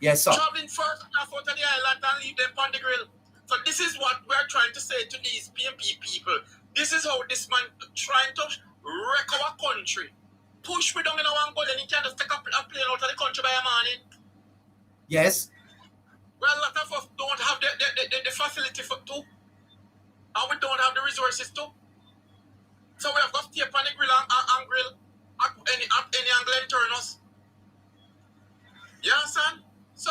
Yes, sir. Traveling first half out of the island and leave them on the grill. So this is what we're trying to say to these PNP people. This is how this man trying to wreck our country. Push me down in our goal and he can't just take a plane out of the country by a morning. Yes. Well, a lot of us don't have the facility for to. And we don't have the resources to. So we have got to tape on the grill and grill at any angle and turn us. You understand? So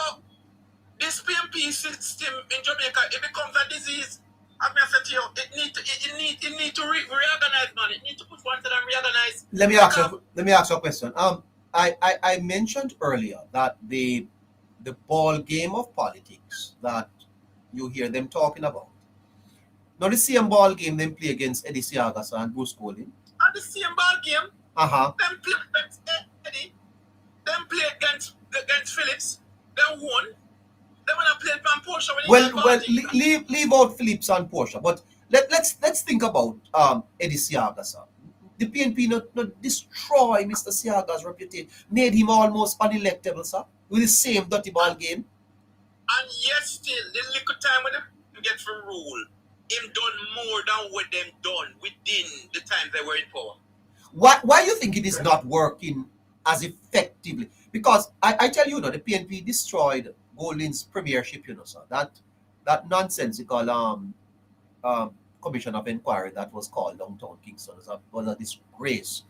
this PNP system in Jamaica, it becomes a disease. As I said to you, it need to reorganize, man. It need to put one to them reorganize. Let me ask you a question. I mentioned earlier that the ball game of politics that you hear them talking about. Now the same ball game them play against Eddie Siagas and Bruce Colin. And the same ball game. Them play against Eddie. Them play against Phillips. They won. They wanna play from Portia. Well, leave out Phillips and Portia, but let's think about Eddie Siagas. The PNP not destroy Mr. Siagas' reputation, made him almost unelectable, sir, with the same dirty ball game. And yet still, the little time when they get for rule, him done more than what them done within the time they were in power. Why you think it is not working as effectively? Because I tell you, the PNP destroyed Golding's premiership, sir. That nonsensical commission of inquiry that was called downtown Kingston was a disgrace.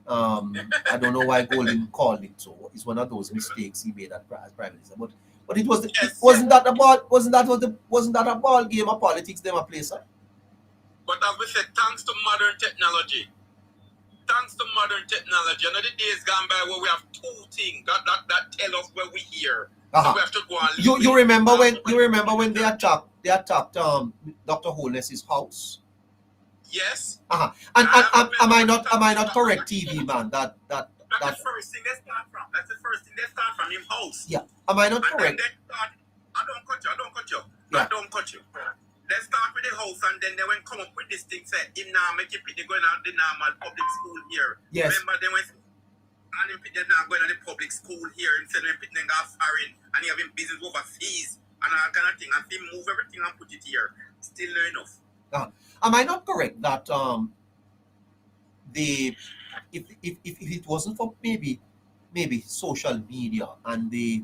I don't know why Golding called it so. It's one of those mistakes he made as Prime Minister. But it was wasn't that a ball game of politics they were playing, sir? But as we said, thanks to modern technology. Another days gone by where we have two things that tell us where we hear. So we have to go and you remember when they attacked Dr. Holness's house? Yes. And am I not correct, TV man? That's the first thing they start from. That's the first thing they start from him house. Yeah. Am I not correct? I don't cut you. Yeah. I don't cut you. They start with the house and then they went come up with this thing say him now make it they going out the normal public school here. Yes. Remember they went and him they now going to the public school here instead of him them got foreign and he having business overseas and all kind of thing and he move everything and put it here. Still not enough. Am I not correct that if it wasn't for maybe social media and the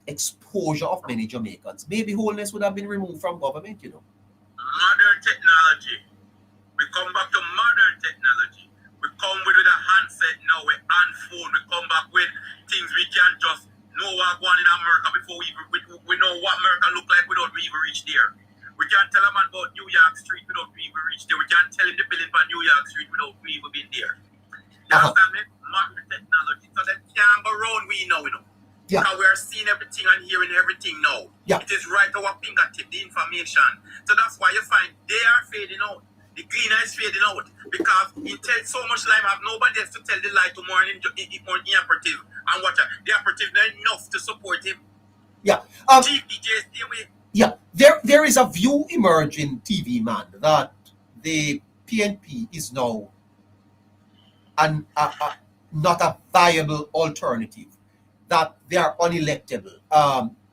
exposure of many Jamaicans, maybe Holness would have been removed from government, Modern technology. We come back to modern technology. We come with a handset now, with hand phone. We come back with things we can just know what's going on in America before we know what America look like without we even reach there. We can't tell a man about New York Street without we even reach there. We can't tell him the building for New York Street without we even been there. You understand me? Modern technology. So that can't go around we know. Yeah. Because we are seeing everything and hearing everything now. Yeah. It is right at our fingertip, the information. So that's why you find they are fading out. The cleaner is fading out. Because he tells so much lie, have nobody else to tell the lie to more operative and watch it. The operative not enough to support him. Yeah. DJs, stay away. Yeah. There is a view emerging, TV man, that the PNP is now not a viable alternative, that they are unelectable.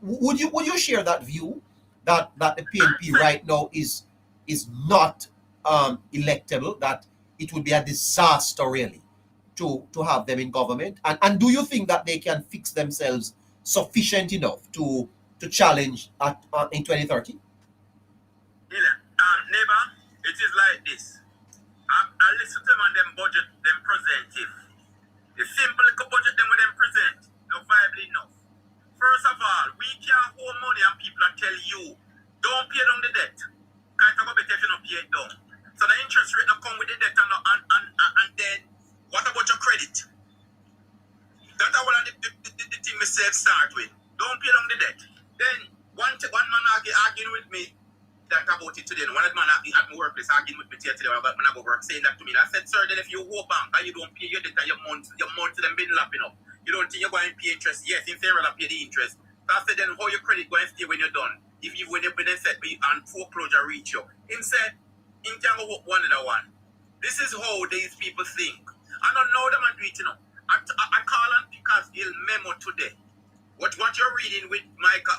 Would you share that view that the PNP right now is not electable, that it would be a disaster really to have them in government? And do you think that they can fix themselves sufficient enough to challenge in 2030? Neighbor, it is like this. I listen to them on them budget, them present it. The simple little budget them with them present, no viable enough. First of all, we can't hold money and people and tell you, don't pay down the debt. Can't talk about better if you don't pay it down. So the interest rate not come with the debt and then what about your credit? That's one of the thing myself start with. Don't pay down the debt. Then one man arguing with me that about it today. One man at my workplace arguing with me today when I go work saying that to me. And I said, sir, then if you hold bank and you don't pay your debt and your months them been lapping up, you don't think you're going to pay interest? Yes, in favor of pay the interest. So I said, then how your credit going to stay when you're done? If you when you set me and foreclosure reach you. Him said, in can go hope one other one. This is how these people think. I don't know them and do it, you know. I call on because he'll memo today. What you're reading with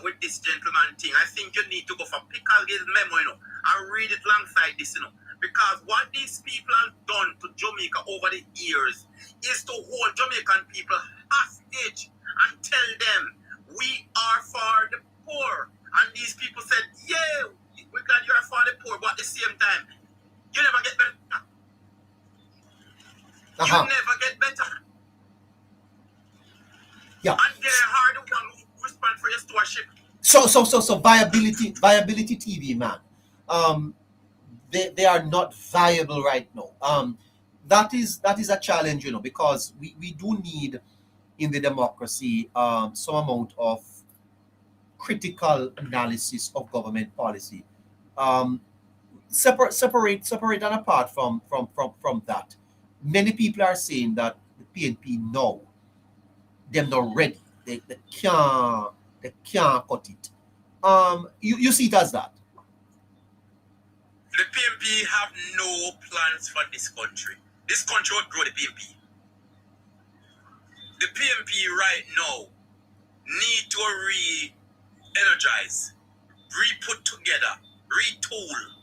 with this gentleman thing, I think you need to go for Picker's memo, you know, and read it alongside this, you know. Because what these people have done to Jamaica over the years is to hold Jamaican people hostage and tell them we are for the poor. And these people said, yeah, we're glad you are for the poor, but at the same time, you never get better. You never get better. Yeah. And they're hard to one who respond for your stewardship. So viability TV, man. They are not viable right now. That is a challenge, you know, because we do need in the democracy some amount of critical analysis of government policy. Separate and apart from that. Many people are saying that the PNP now they're not ready. They can't cut it. You see it as that? The PNP have no plans for this country. This country will grow the PNP. The PNP right now need to re-energize, re-put together, retool,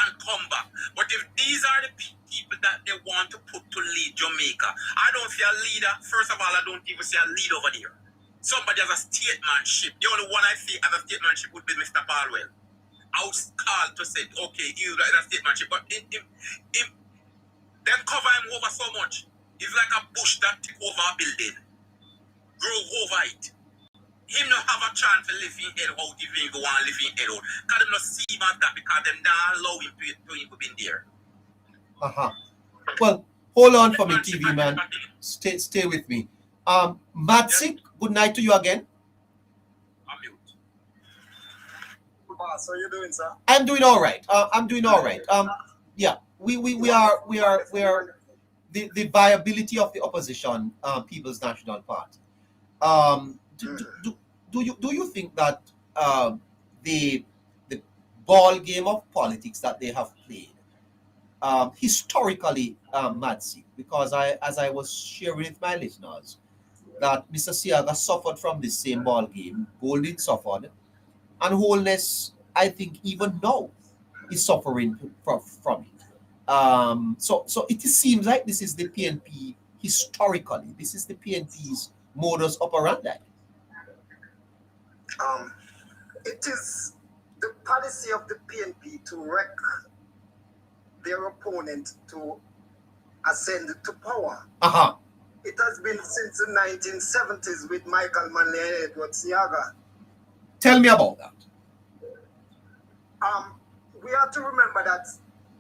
and come back. But if these are the people that they want to put to lead Jamaica, I don't see a leader. First of all, I don't even see a lead over there. Somebody has a statesmanship. The only one I see as a statesmanship would be Mr. Palwell. I was called to say, okay, he's like a statesmanship, but them cover him over so much. It's like a bush that took over a building, grow over it. Him not have a chance to live in head out if he even want to live in head out. Because them not see him as that because them not allow him to be there. Well, hold on for me, TV man. Stay with me. Matsik, good night to you again. I'm mute. Boss, how you doing, sir? I'm doing all right. Yeah, we are the viability of the opposition, People's National Party. Do you think that the ball game of politics that they have played historically, Matsy, because as I was sharing with my listeners, that Mr. Siaga suffered from the same ball game, Golden suffered, and Wholeness, I think even now, is suffering from it. So it seems like this is the PNP historically. This is the PNP's modus operandi. It is the policy of the PNP to wreck their opponent to ascend to power. It has been since the 1970s with Michael Manley and Edward Siaga. Tell me about that. We have to remember that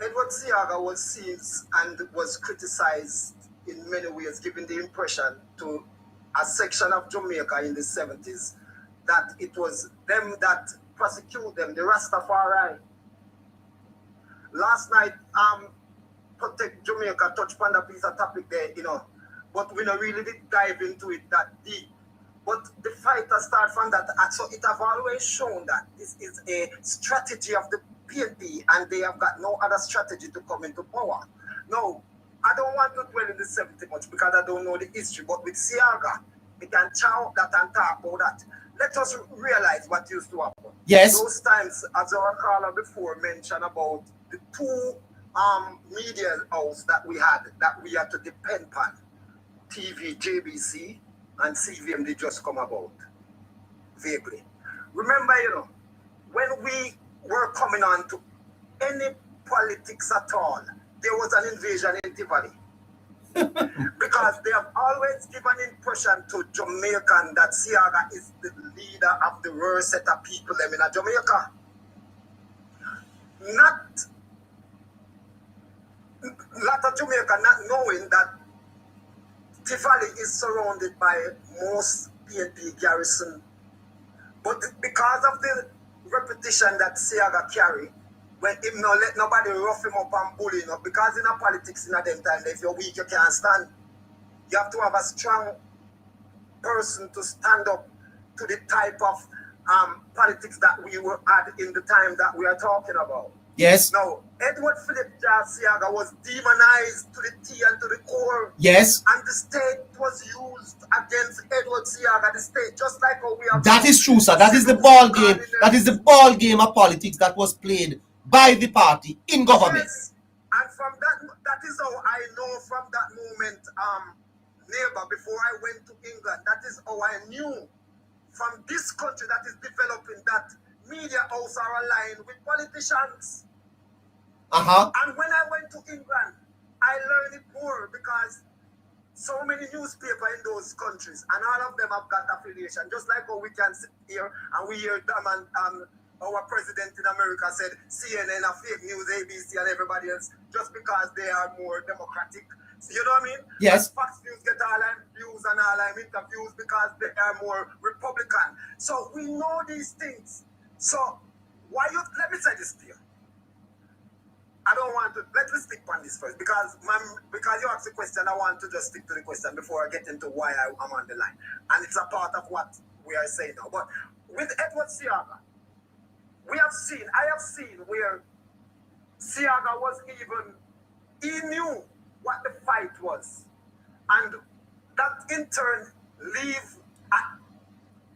Edward Siaga was seen and was criticized in many ways, giving the impression to a section of Jamaica in the 70s that it was them that prosecute them, the Rastafari. Last night, Protect Jamaica touched upon a piece of topic there, you know, but we don't really dive into it that deep. But the fight has started from that. So it have always shown that this is a strategy of the PNP and they have got no other strategy to come into power. No, I don't want to dwell in the 70 much because I don't know the history, but with Siaga, we can chow that and talk about that. Let us realize what used to happen. Yes. Those times, as our caller before mentioned about the two media house that we had to depend on. TV, JBC, and CVM they just come about vaguely. Remember, when we were coming on to any politics at all, there was an invasion in Tivoli. Because they have always given impression to Jamaican that Siaga is the leader of the worst set of people in Jamaica. Not lot of Jamaica not knowing that Tivoli is surrounded by most PNP garrison. But because of the repetition that Siaga carry, when him not let nobody rough him up and bully him up, because in a politics in a them time, if you're weak, you can't stand. You have to have a strong person to stand up to the type of politics that we were at in the time that we are talking about. Yes. Now, Edward Philip Siaga was demonized to the T and to the core. Yes. And the state was used against Edward Siaga, the state, just like how we have. That is true, sir. That is the ball game. That is the ball game of politics that was played by the party in government. Yes. And from that is how I know from that moment, neighbor, before I went to England, that is how I knew from this country that is developing that media house are aligned with politicians. And when I went to England, I learned it more because so many newspapers in those countries, and all of them have got affiliation. Just like how we can sit here and we hear them and our president in America said CNN are fake news, ABC and everybody else, just because they are more democratic. So, you know what I mean? Yes. And Fox News get all them views and all them interviews because they are more Republican. So we know these things. So let me say this to you. I don't want to, let me stick on this first because you asked the question, I want to just stick to the question before I get into why I'm on the line. And it's a part of what we are saying now. But with Edward Siaga, I have seen where Siaga was he knew what the fight was. And that in turn leave a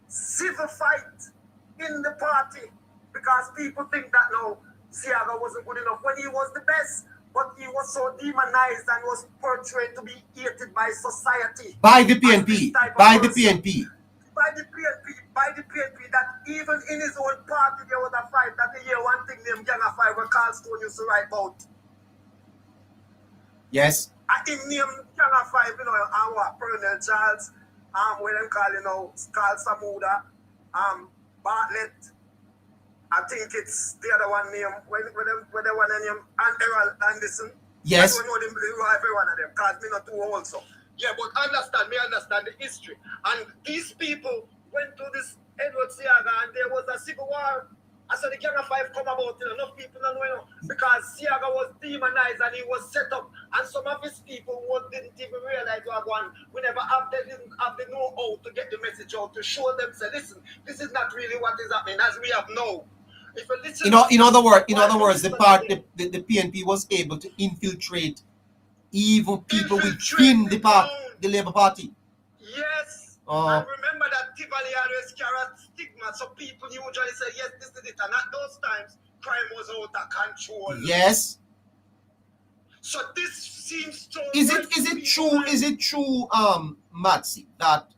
civil fight in the party because people think that now Siaga wasn't good enough when he was the best, but he was so demonized and was portrayed to be hated by society. By the PNP. By the PNP. By the PNP, that even in his own party there was a fight that the year one thing named Gang of Five where Carl Stone used to write about. Yes. And him named Gang of Five, and what, Colonel Charles, what them call, Carl Samuda, Bartlett, I think it's the other one name, where the one name, and Errol Anderson. Yes. I don't know them, every one of them, because me not too also. Yeah, but me understand the history. And these people went to this Edward Siaga and there was a civil war. And so the Gang of Five come about, enough people don't know, because Siaga was demonized and he was set up. And some of his people didn't even realize what one. We never didn't have the know-how to get the message out, to show them, say, listen, this is not really what is happening, as we have known. If you listen, in other words, the PNP was able to infiltrate even people within the Labour Party. Yes. And remember that Tivoli always carried stigma, so people usually say, yes, this is it. And at those times, crime was out of control. Yes. So this seems to... Is it true, Matsy, that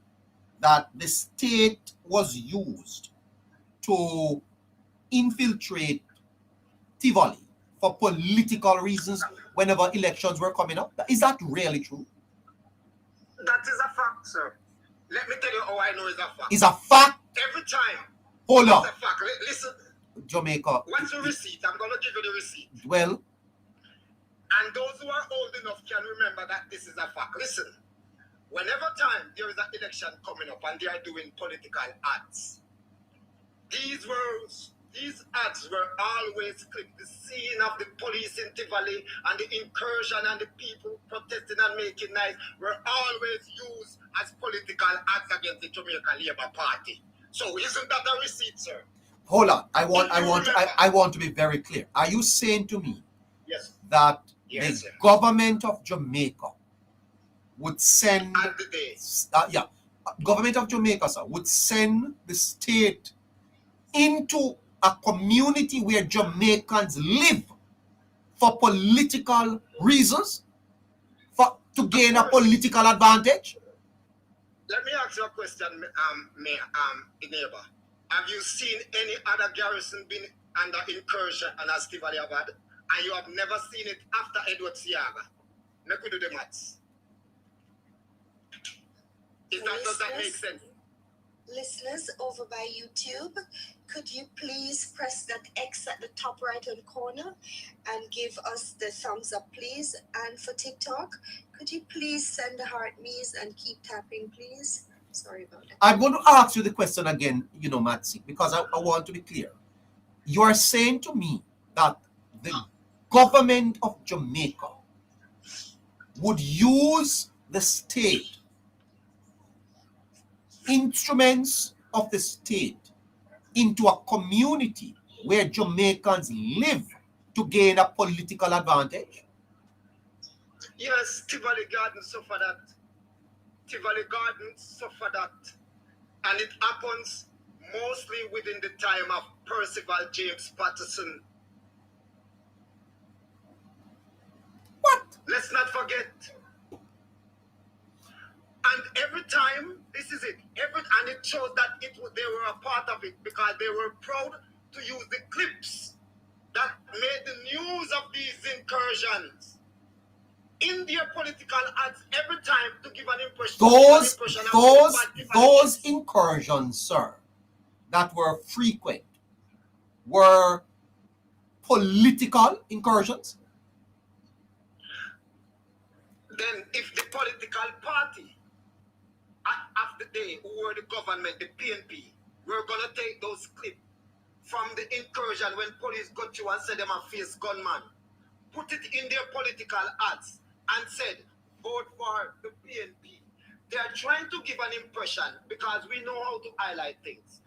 the state was used to infiltrate Tivoli for political reasons whenever elections were coming up? Is that really true? That is a fact, sir. Let me tell you how I know it's a fact. It's a fact? Every time. Hold on. It's a fact. Listen. Jamaica. What's the receipt? I'm going to give you the receipt. Well. And those who are old enough can remember that this is a fact. Listen. Whenever time there is an election coming up and they are doing political ads, these ads were always clipped. The scene of the police in Tivoli and the incursion and the people protesting and making noise were always used as political ads against the Jamaica Labour Party. So isn't that a receipt, sir? Hold on. I want to be very clear. Are you saying to me that the government of Jamaica would send government of Jamaica, sir, would send the state into a community where Jamaicans live for political reasons? to gain a political advantage? Let me ask you a question, neighbor. Have you seen any other garrison being under incursion as Tivoli have had? And you have never seen it after Edward Siaga? Let me do the maths. Does that make sense? Listeners over by YouTube, could you please press that X at the top right hand corner and give us the thumbs up, please? And for TikTok, could you please send the heart me's and keep tapping, please? Sorry about that. I'm going to ask you the question again, Matsy, because I want to be clear. You are saying to me that the government of Jamaica would use the state, instruments of the state, into a community where Jamaicans live to gain a political advantage? Yes, Tivoli Gardens suffer that. Tivoli Gardens suffer that. And it happens mostly within the time of Percival James Patterson. What? Let's not forget. And every time, this is it. And it shows that they were a part of it because they were proud to use the clips that made the news of these incursions in their political ads every time to give an impression. Those incursions, sir, that were frequent, were political incursions? Then if the political party of the day, who were the government, the PNP, were going to take those clips from the incursion when police got you and said them a face gunman, put it in their political ads and said, vote for the PNP. They are trying to give an impression, because we know how to highlight things.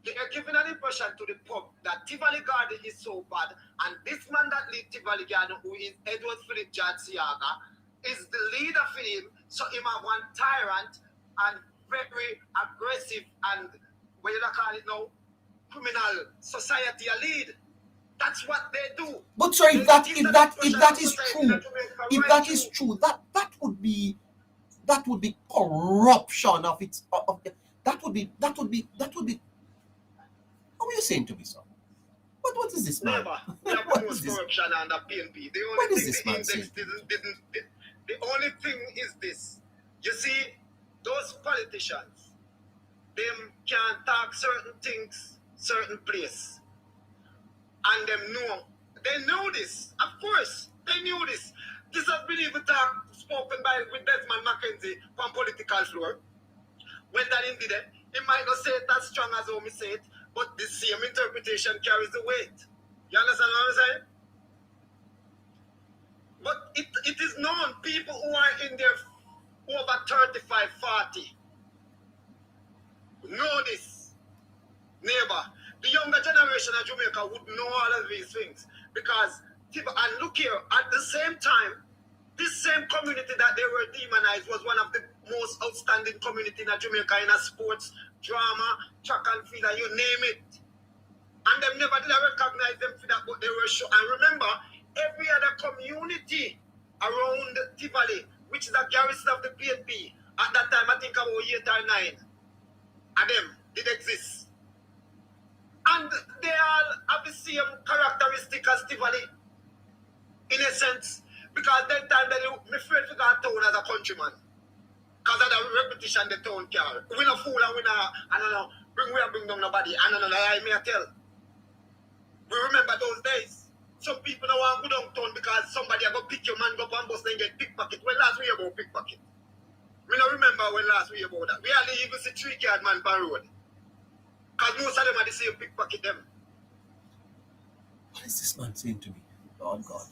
They are giving an impression to the pub that Tivoli Garden is so bad, and this man that leads Tivoli Garden, who is Edward Philip George Siaga, is the leader for him, so him have one tyrant and very aggressive and, what you call it now, criminal society a lead. That's what they do. But sir, if that is true, that would be corruption of its that would be how are you saying to me, sir? What is this, man? Never. They have the most corruption under PNP. The only thing the index didn't. The only thing is this. You see, those politicians, them can talk certain things, certain place. And they know this. Of course, they knew this. This has been even spoken by with Desmond Mackenzie from political floor. When that did it, he might not say it as strong as how me say it, but the same interpretation carries the weight. You understand what I'm saying? But it is known, people who are in their over 35, 40 know this. Neighbor, the younger generation of Jamaica would know all of these things. Because, and look here, at the same time, this same community that they were demonized was one of the most outstanding community in Jamaica in a sports, drama, track and field, and you name it. And them never did recognize them for that, but they were sure. And remember, every other community around Tivoli, which is a garrison of the PNP, at that time, I think about 8 or 9, and them did exist. And they all have the same characteristic as Tivoli, in a sense, because that time they afraid to go to town as a countryman. Because of the repetition the town carry. We no fool and we no, I don't know, bring down nobody. I don't know, I may tell. We remember those days. Some people don't want to go downtown because somebody go pick your man, go up and bus and get pickpocket. When last we hear about pickpocket? We don't remember when last we hear about that. We hardly even see 3-card man per road. Because most of them are the same pickpocket them. What is this man saying to me? Oh God.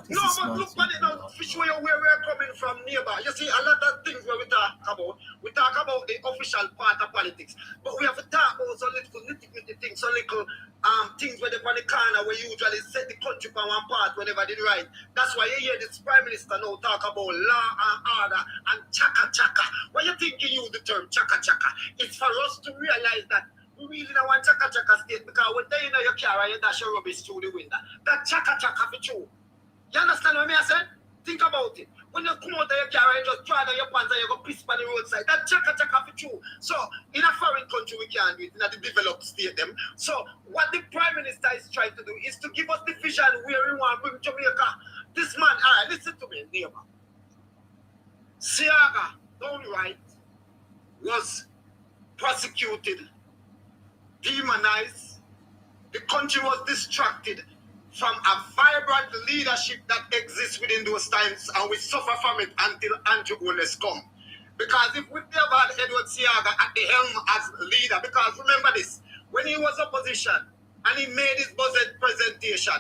No, but look at it now, to show you where we're coming from, neighbor. You see, a lot of things where we talk about the official part of politics, but we have to talk about some little nitty-gritty things, some little things where they're on the corner where you usually set the country on one part whenever they right. That's why you hear this Prime Minister now talk about law and order and chaka-chaka. Why you think you use the term chaka-chaka? It's for us to realize that we really don't want chaka-chaka state, because when they in your car and you dash your rubbish through the window, that chaka-chaka for true. You understand what I say? Think about it. When you come out of your car and just try on your pants and you go piss on the roadside, that check for you. So in a foreign country we can't do it, in the developed state them. So what the Prime Minister is trying to do is to give us the vision where we want to bring Jamaica. This man, all right, listen to me, neighbor. Siaga, downright, was prosecuted, demonized. The country was distracted from a vibrant leadership that exists within those times, and we suffer from it until Andrew Ones come. Because if we never had Edward Siaga at the helm as leader, because remember this, when he was opposition and he made his budget presentation,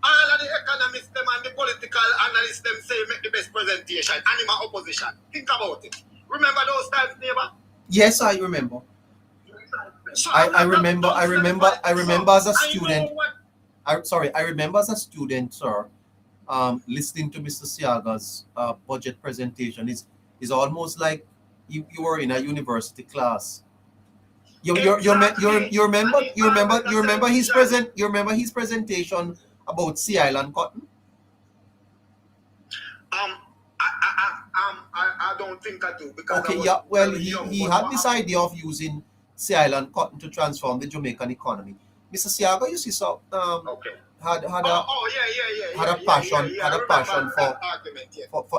all of the economists them and the political analysts them say make the best presentation, and him a opposition. Think about it. Remember those times, neighbor? Yes, I remember. So I remember as a student. I remember as a student, sir, listening to Mr. Siaga's budget presentation. Is almost like you were in a university class. You remember his presentation about Sea Island cotton? I don't think I do. Because Okay, yeah, well, he had this idea of using Sea Island cotton to transform the Jamaican economy. Mr. Siaga, you see, so had a passion for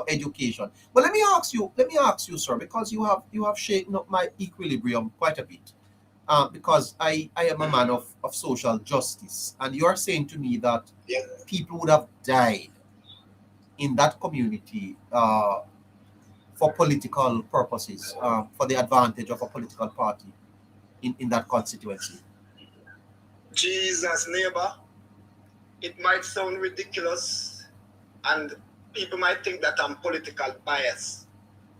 education. But let me ask you, sir, because you have shaken up my equilibrium quite a bit. Because I am a man of social justice, and you are saying to me that people would have died in that community for political purposes, for the advantage of a political party in that constituency. Jesus, neighbor, it might sound ridiculous and people might think that I'm political biased.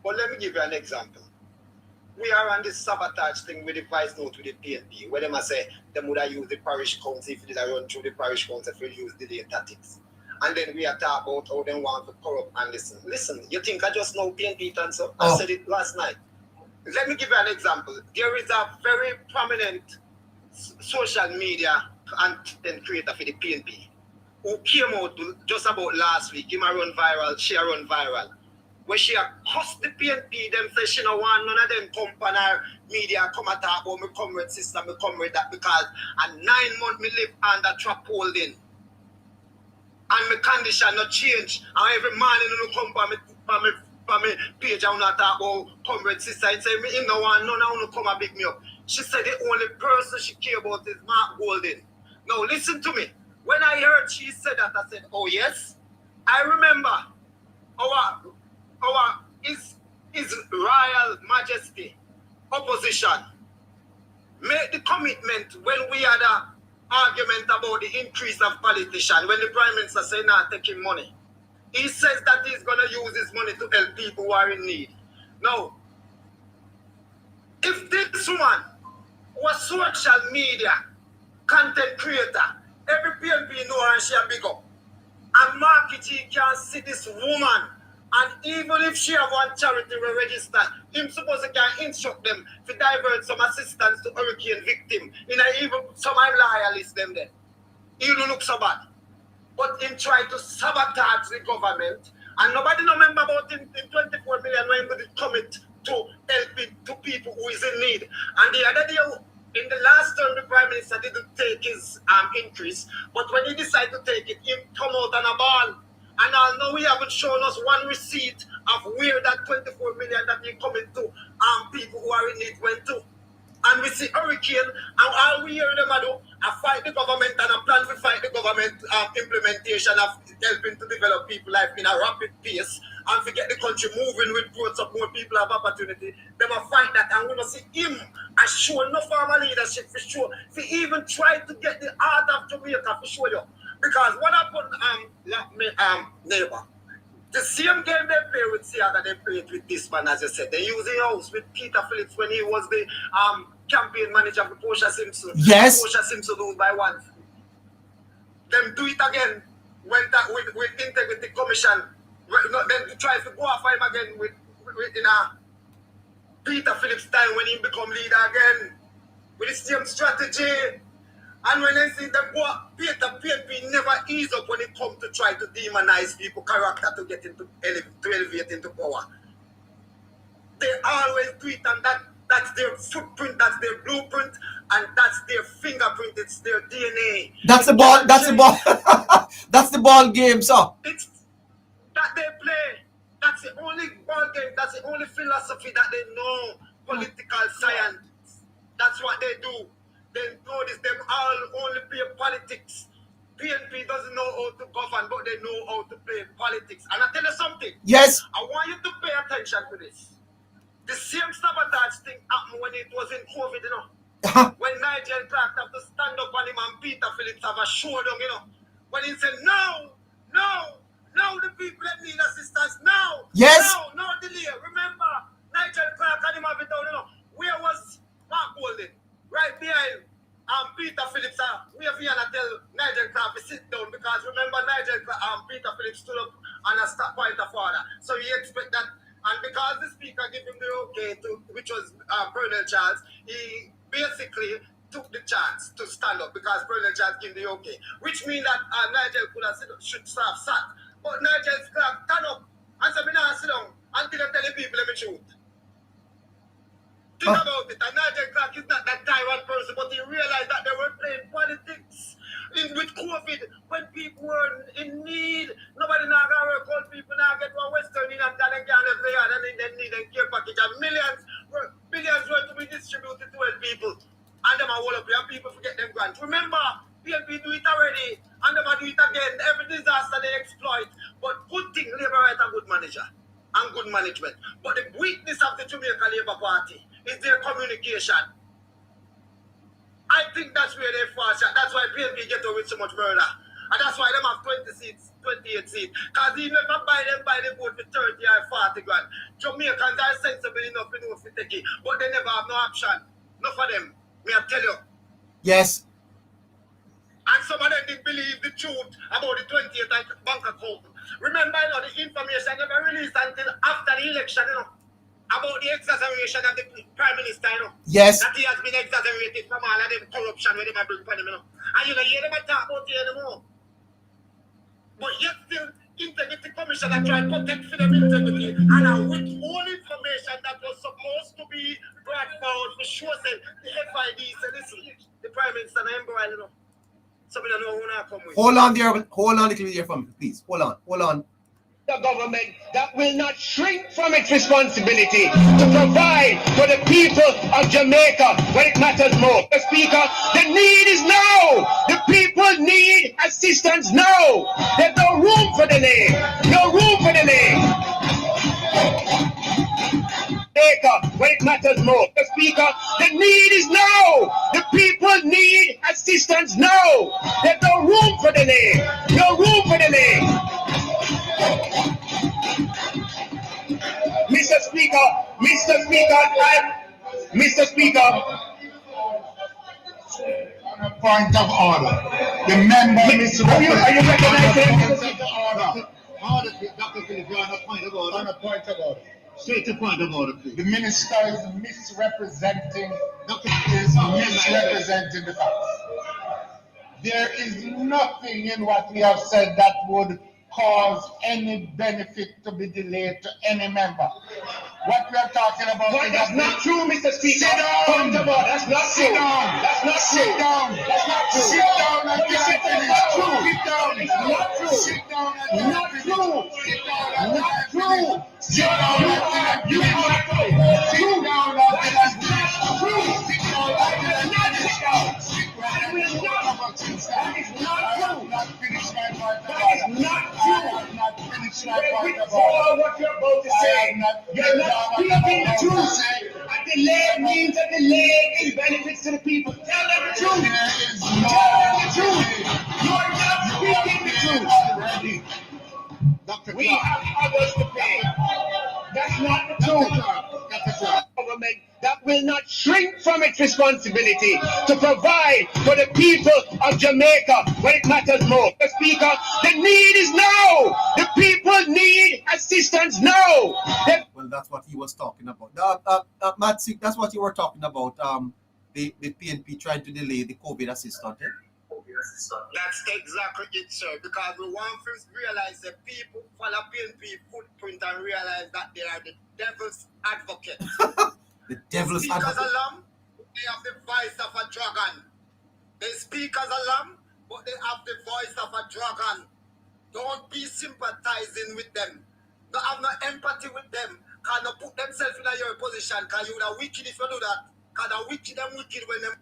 But let me give you an example. We are on this sabotage thing with the vice note with the PNP, where they must say they would have used the parish council if it is a run through the parish council if we use delay tactics. And then we are talking about how they want to corrupt and listen. Listen, you think I just know PNP answer? I said it last night. Let me give you an example. There is a very prominent social media content creator for the PNP who came out just about last week. She run viral. When she cussed the PNP, them say she don't want none of them company media come and talk about my comrade sister, my comrade that, because at 9 months me live under trap holding. And my condition not change. And every morning you come from my page and not talk about comrade sister and say me him no want none of you come and pick me up. She said the only person she care about is Mark Golden. Now listen to me. When I heard she said that, I said, oh yes, I remember our His Royal Majesty opposition made the commitment when we had an argument about the increase of politicians, when the Prime Minister said not taking money. He says that he's going to use his money to help people who are in need. Now, if this woman was social media content creator, every PNP know her and she a big up. And marketing can see this woman. And even if she have one charity we register, him supposed to can instruct them to divert some assistance to hurricane victim. Even some loyalists them there. He don't look so bad. But him try to sabotage the government. And nobody no remember about him in 24 million when he would commit to help to people who is in need. And the other day, in the last term, the Prime Minister didn't take his increase. But when he decided to take it, he come out on a ball. And although we haven't shown us one receipt of where that 24 million that he coming to people who are in need went to. And we see hurricane, and all we hear them do, fight the government and a plan to fight the government implementation of helping to develop people life in a rapid pace and to get the country moving with growth so more people have opportunity. They will fight that, and we will see him as show no formal leadership for sure. To even try to get the heart of Jamaica for sure. Because what happened, neighbor, the same game they play with Siaga, they play it with this man, as you said. They use the house with Peter Phillips when he was the campaign manager for Portia Simpson. Yes. Portia Simpson lose by 1. Them do it again with Integrity Commission. Then try to go after him again with Peter Phillips time when he become leader again. With the same strategy. And when I see them go, PNP never ease up when it comes to to try to demonize people's character to get into to elevate into power. They always do it, and that's their footprint, that's their blueprint, and that's their fingerprint, it's their DNA. That's the ball, that's the ball, that's the ball game, sir. It's that they play. That's the only ball game, that's the only philosophy that they know. Political science. That's what they do. They know this, them all only play politics. PNP doesn't know how to govern, but they know how to play politics. And I tell you something. Yes. I want you to pay attention to this. The same sabotage thing happened when it was in COVID, you know. When Nigel Clark have to stand up on him and Peter Phillips have a showdown, you know. When he said, no, the people that need assistance, now. Yes. No delay. Remember, Nigel Clark and him have it down, you know. Where was Mark Golden? Right behind Peter Phillips. We have here and tell Nigel Clark to sit down because remember Nigel Clark, Peter Phillips stood up and a stop point of order. So you expect that. And because the speaker gave him the okay, which was Bernal Charles, he basically took the chance to stand up because Bernal Charles gave him the okay, which means that Nigel could have should have sat. But Nigel Clark stand up and said, "Me not sit down until I tell the people let me shoot." Think about it. And Nigel Clark is not that Taiwan person, but he realized that they were playing politics with COVID when people were in need. Nobody now got work out, people now get one Western Union and then can't have the yard and then need a care package. And billions were to be distributed to help people. And them are all up here and people forget them grants. Remember, PNP do it already and them are do it again. Every disaster they exploit. But good thing, Labour right and good manager and good management. But the weakness of the Jamaica Labour Party is their communication. I think that's where they fall short. That's why PNP get away with so much murder. And that's why they have 20 seats, 28 seats. Because even if I buy them vote for 30 or 40 grand. Jamaicans are sensible enough to take it. But they never have no option. Not for them. Me I tell you. Yes. And some of them didn't believe the truth about the 28th bank account. Remember, you know, the information never released until after the election, you know. About the exaggeration of the Prime Minister, you know. Yes. That he has been exaggerated from all of them corruption where they might bring upon him, you know. And you don't hear them talk about it anymore. But yet still, Integrity Commission are trying to protect freedom of integrity and are with all information that was supposed to be brought forward for sure said the FID said listen, the Prime Minister and Embraer, you know. So we don't know who now come with. Hold on a little bit from me, please. Hold on. The government that will not shrink from its responsibility to provide for the people of Jamaica when it matters most. The Speaker, the need is now. The people need assistance now. There's no room for delay. No room for delay. When it matters most. The Speaker, the need is now. The people need assistance now. There's no room for delay. No room for delay. Mr. Speaker. On a point of order. The member, Mr. Are you recognizing? Order, Dr. Philip, you're on a point of order. On a point of order. Straight to point of order, please. The minister is misrepresenting. Dr. is misrepresenting the facts. There is nothing in what we have said that would cause any benefit to be delayed to any member. What we are talking about But that's not true, Mr. Speaker. Sit down. That's not true. Sit down. That's not true. Sit down. That's not true. Sit down and That's not true. Sit down. It's not true. Sit down and Not true. Sit down. Not true. Sit down and You are Sit down and That is not true. Sit down That is not true. That is not true. That is not true. Not finished my point of That is order. not I true. have not finished my point of Withdraw order. what you're about to I say. have not You're not speaking the truth. Say, A delay means a delay in benefits to the people. Tell them the truth. there is Tell no them the truth. delay. You're not speaking the truth. Already. Dr. We Clark. have others to pay. That's not the truth. Dr. Clark. Government that will not shrink from its responsibility to provide for the people of Jamaica when it matters most. The Speaker, the need is now. The people need assistance now. Well, that's what he was talking about. Matsik, that's what you were talking about. The PNP trying to delay the COVID assistance. Eh? That's exactly it, sir. Because we want to realize that people follow PNP footprint and realize that they are the devil's advocate. The devil's Speak as advocate. a lamb, but they have the voice of a dragon. They speak as a lamb, but they have the voice of a dragon. Don't be sympathizing with them. Don't have no empathy with them. Cannot put themselves in your position. Because you are wicked if you do that. Because the wicked and wicked when them.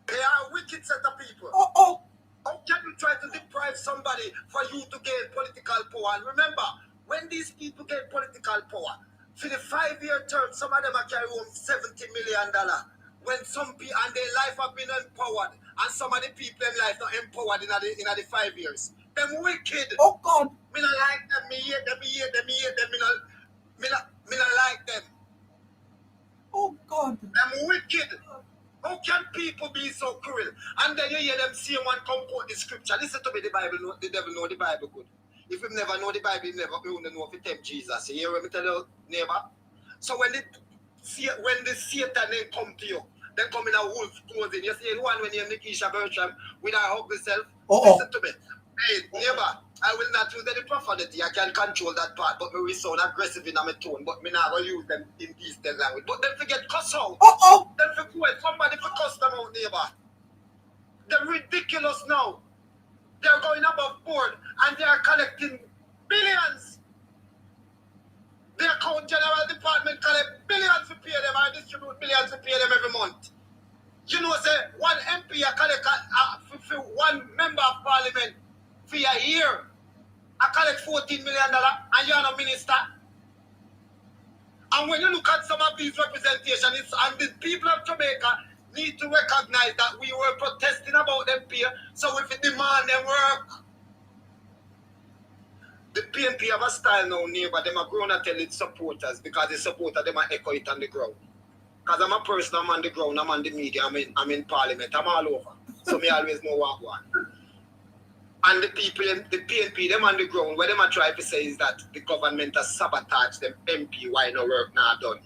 They are a wicked set of people. How can you try to deprive somebody for you to gain political power? And remember, when these people get political power, for the 5-year term, some of them are carrying home $70 million. When some people and their life have been empowered, and some of the people in life not empowered in the 5 years. Them wicked. Oh God. Me not like them. Me hate them. Me not like them. Oh God. Them wicked. How can people be so cruel? And then you hear them say one come quote the scripture. Listen to me, the devil know the Bible good. If you never know the Bible, you won't know if you tempt Jesus. You hear what me tell you, neighbor? So when the Satan then come to you, then come in a wolf clothing. You see one when you're Nikisha Bertram with her ugly self. Listen to me. Hey, neighbor, I will not use any profanity. I can control that part, but we sound aggressive in my tone. But me not gonna use them in decent language. But then forget cuss out. Then forget somebody for cuss them out, neighbor. They're ridiculous now. They're going above board and they are collecting billions. The account general department collect billions to pay them and distribute billions to pay them every month. You know, say one MP collect one member of parliament for a year. I collect $14 million and you're not minister. And when you look at some of these representations, and the people of Jamaica need to recognize that we were protesting about them pay, so if we demand them work. The PNP have a style now, neighbor. Them are grown to tell its supporters because the supporters them are echo it on the ground. Because I'm a person, I'm on the ground, I'm on the media, I'm in parliament, I'm all over. So me always know what I want. And the people, the PNP, them on the ground, what them are trying to say is that the government has sabotaged them MP, why no work now done.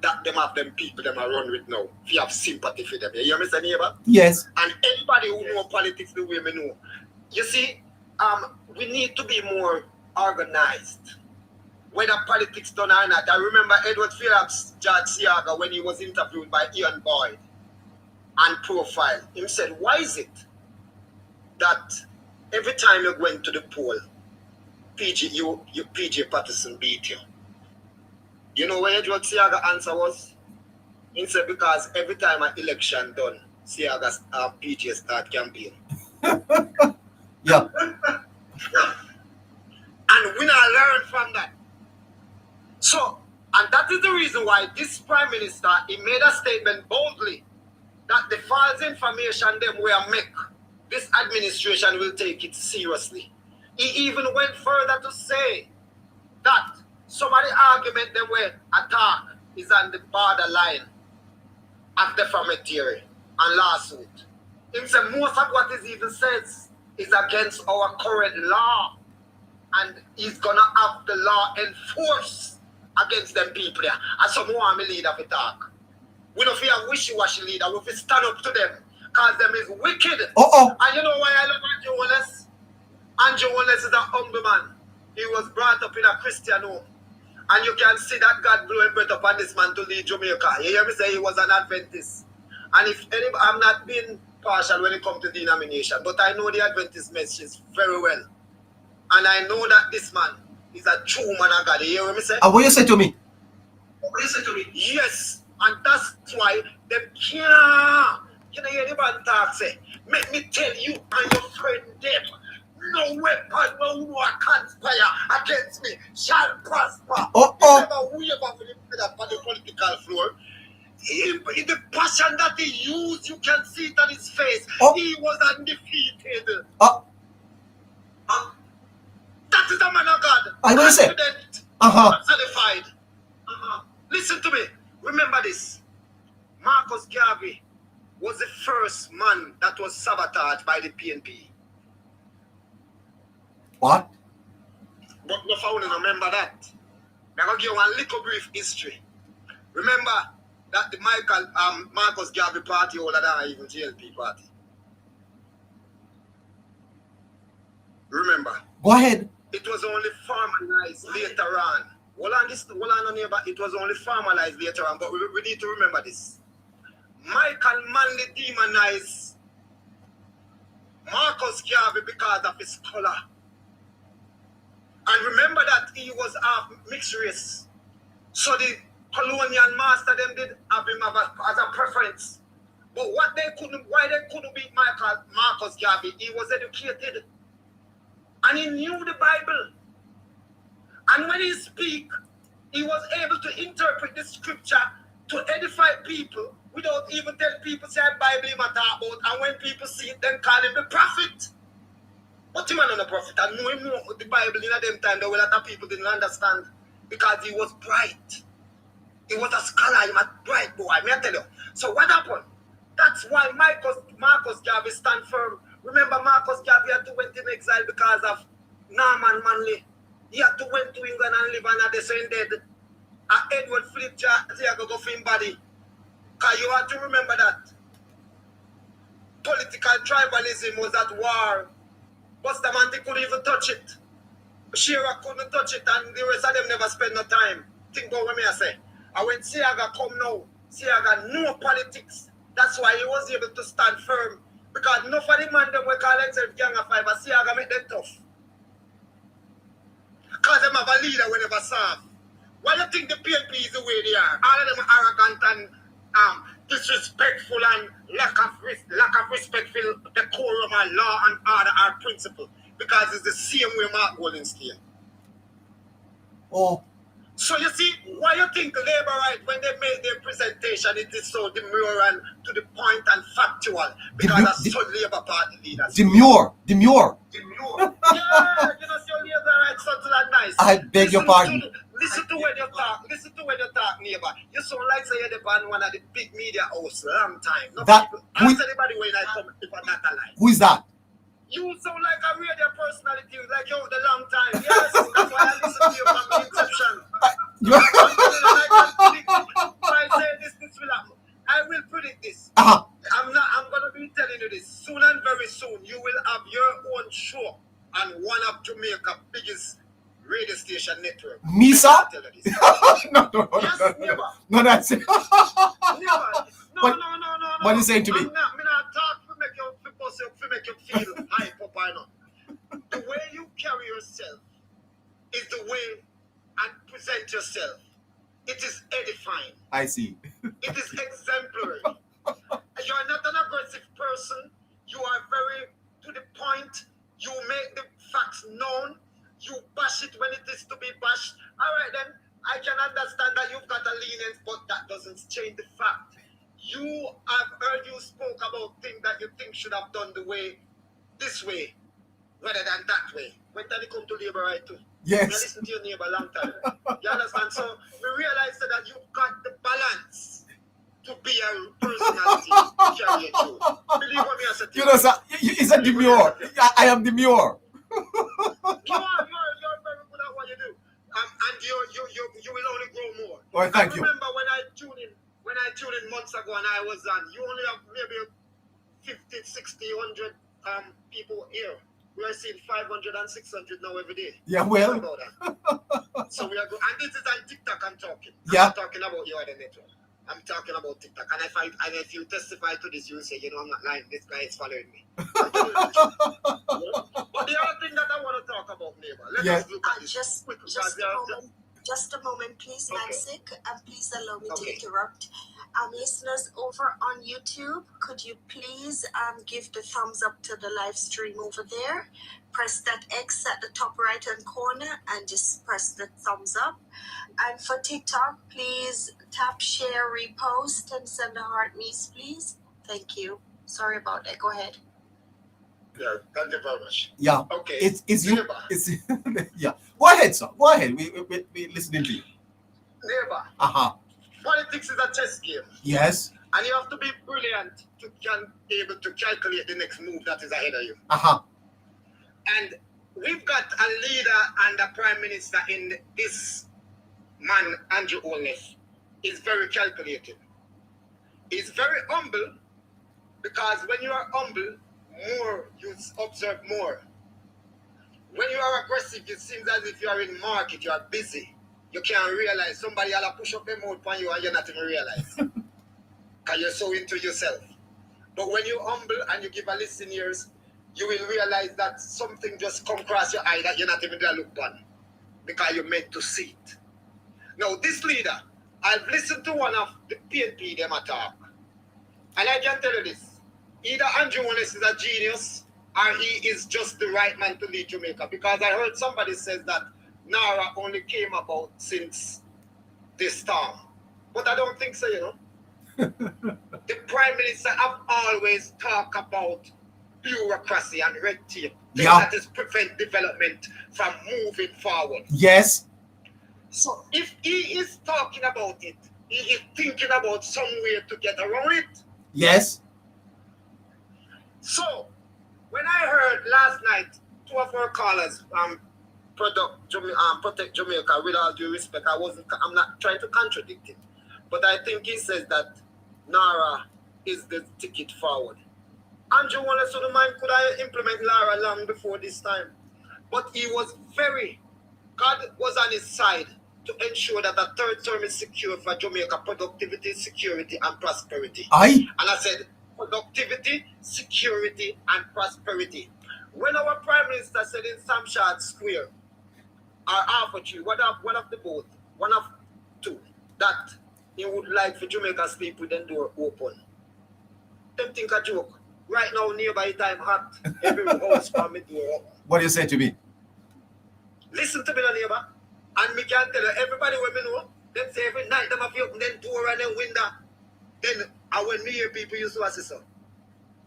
That them have them people them are run with now. If you have sympathy for them. You hear me say, neighbor? Yes. And anybody who know politics the way me know. You see, we need to be more organized. Whether politics done or not. I remember Edward Phillips, George Siaga, when he was interviewed by Ian Boyd and Profile, he said, why is it that every time you went to the poll, PJ Patterson beat you? You know what Edward Siaga's answer was? He said, because every time an election done, Siaga's PJ start campaign. Yeah. And we not learn from that. So, and that is the reason why this Prime Minister, he made a statement boldly that the false information them will make, this administration will take it seriously. He even went further to say that some of the argument them were attack is on the borderline of defamatory and lawsuit. He said most of what he even says is against our current law, and he's gonna have the law enforced against them people there. And some more me leader for talk. We don't feel a wishy-washy leader, we feel stand up to them, because them is wicked. And you know why I love Andrew Wallace? Andrew Wallace is a humble man. He was brought up in a Christian home. And you can see that God blew him breath upon this man to lead Jamaica. You hear me say he was an Adventist. And if anybody, I'm not being partial when it comes to denomination, but I know the Adventist message very well. And I know that this man is a true man of God. You hear me say? And what you say to me? What you say to me? Yes. And that's why them can't. You know, hear the man talk say, make me tell you and your friend them, no weapon no war conspire against me shall prosper. Never waver for the political floor. The passion that he used, you can see it on his face. He was undefeated. That is a man of God. I will say. Certified. Listen to me. Remember this. Marcus Garvey was the first man that was sabotaged by the PNP. What? But no found remember that. I'm going to give you one little brief history. Remember that the Marcus Garvey party older than even GLP party. Go ahead. It was only formalized later on. Hold on, neighbor. It was only formalized later on, but we need to remember this. Michael Manley demonized Marcus Garvey because of his color. And remember that he was half mixed race. So the colonial master them did have him as a preference. But why they couldn't beat Marcus Garvey, he was educated. And he knew the Bible. And when he speak, he was able to interpret the scripture to edify people without even telling people say Bible him at about. And when people see it, then call him the prophet. But him not a prophet. I know him know the Bible in them time, though a lot of people didn't understand. Because he was bright. He was a scholar, he was a bright boy, may I tell you. So what happened? That's why Marcus Garvey stand firm. Remember, Marcus Garvey had to went in exile because of Norman Manley. He had to went to England and live and they say dead. Edward Fletcher, they go for him body. Because you have to remember that. Political tribalism was at war. Bustamante couldn't even touch it. Shearer couldn't touch it and the rest of them never spend no time. Think about what I say. And when Seaga come now, Seaga know politics. That's why he was able to stand firm. Because enough of the man them we call themselves gang of five, but Seaga make them tough. Because them have a leader we never serve. Why do you think the PNP is the way they are? All of them are arrogant and disrespectful and lack of respect for decorum and law and order and principle. Because it's the same way Mark Golding's here. Oh. So you see, why you think Labour right when they made their presentation, it is so demure and to the point and factual because that's so Labour Party leaders. Demure. Yeah, you know, so Labour right subtle and nice. I beg your pardon. Listen to when you talk, neighbor. You sound like say you're the band one of the big media hosts long time. No That people, ask anybody when I come if I'm not alive. Who is that? You sound like a radio personality, like you the long time. Yes, that's why I listen to you from the inception. I say this will happen. I will predict this. Uh-huh. I'm gonna be telling you this. Soon and very soon you will have your own show on one of Jamaica's biggest radio station network. Me, sir? No, Yes, never. No, that's it. Never. No. What are you saying to me? I'm not talk to make you feel hype up, I know. The way you carry yourself is the way and present yourself. It is edifying. I see. It is exemplary. You're not an aggressive person. You are very to the point. You make the facts known. You bash it when it is to be bashed. All right, then I can understand that you've got a lenience, but that doesn't change the fact. I've heard you spoke about things that you think should have done this way, rather than that way. When did it come to Labour right too? Yes. You listen to your neighbor a long time. You understand? So we realize that you've got the balance to be a personality to carry it through. Believe what me as a You know, sir, it's a demure. I am demure. You're very good at what you do. And you will only grow more. Oh, thank you. Remember when I tuned in months ago and I was on, you only have maybe 50, 60, 100 people here. We are seeing 500 and 600 now every day. Yeah, well. About that. So we are going, and this is on TikTok I'm talking. Yeah. I'm not talking about your other network. I'm talking about TikTok. And if you testify to this, you will say, you know, I'm not lying. This guy is following me. But the other thing that I want to talk about, neighbor. Let's look at this. Just a moment, please, Nancy, and please allow me to Okay. interrupt. Listeners over on YouTube, could you please give the thumbs up to the live stream over there? Press that X at the top right hand corner and just press the thumbs up. And for TikTok, please tap, share, repost, and send a heart, please. Thank you. Sorry about that. Go ahead. Yeah, thank you very much. Yeah. Okay. It's you. Neighbor. It's yeah. Go ahead, sir. Go ahead. We listening to you. Neighbor. Uh-huh. Politics is a chess game. Yes. And you have to be brilliant to be able to calculate the next move that is ahead of you. Uh-huh. And we've got a leader and a prime minister in this man, Andrew Olness, is very calculated. He's very humble because when you are humble, more you observe more. When you are aggressive, it seems as if you are in market, you are busy. You can't realize somebody will push up their mouth on you and you're not even realize. Because you're so into yourself. But when you're humble and you give a listen ears, you will realize that something just come across your eye that you're not even there look on. Because you're meant to see it. Now, this leader, I've listened to one of the PNP them talk. And I can tell you this. Either Andrew Wallace is a genius or he is just the right man to lead Jamaica. Because I heard somebody says that Nara only came about since this storm. But I don't think so, you know. The Prime Minister have always talked about bureaucracy and red tape. That is prevent development from moving forward. Yes. So if he is talking about it, he is thinking about some way to get around it. Yes. So when I heard last night, two of our callers protect Jamaica, with all due respect, I'm not trying to contradict him. But I think he says that Nara is the ticket forward. Andrew Wallace on the mind could I implement Nara long before this time. But he was God was on his side to ensure that the third term is secure for Jamaica, productivity, security, and prosperity. And I said, productivity, security, and prosperity. When our Prime Minister said in Samshad Square, or Alpha Tree, one of the both, one of two, that he would like for Jamaica sleep with the door open. Them think a joke. Right now, nearby time hot, every house from the door open. What do you say to me? Listen to me, neighbor. And me can tell you, everybody when me know, them say every night them have to open them door and them window. Then when me hear people used to assist so.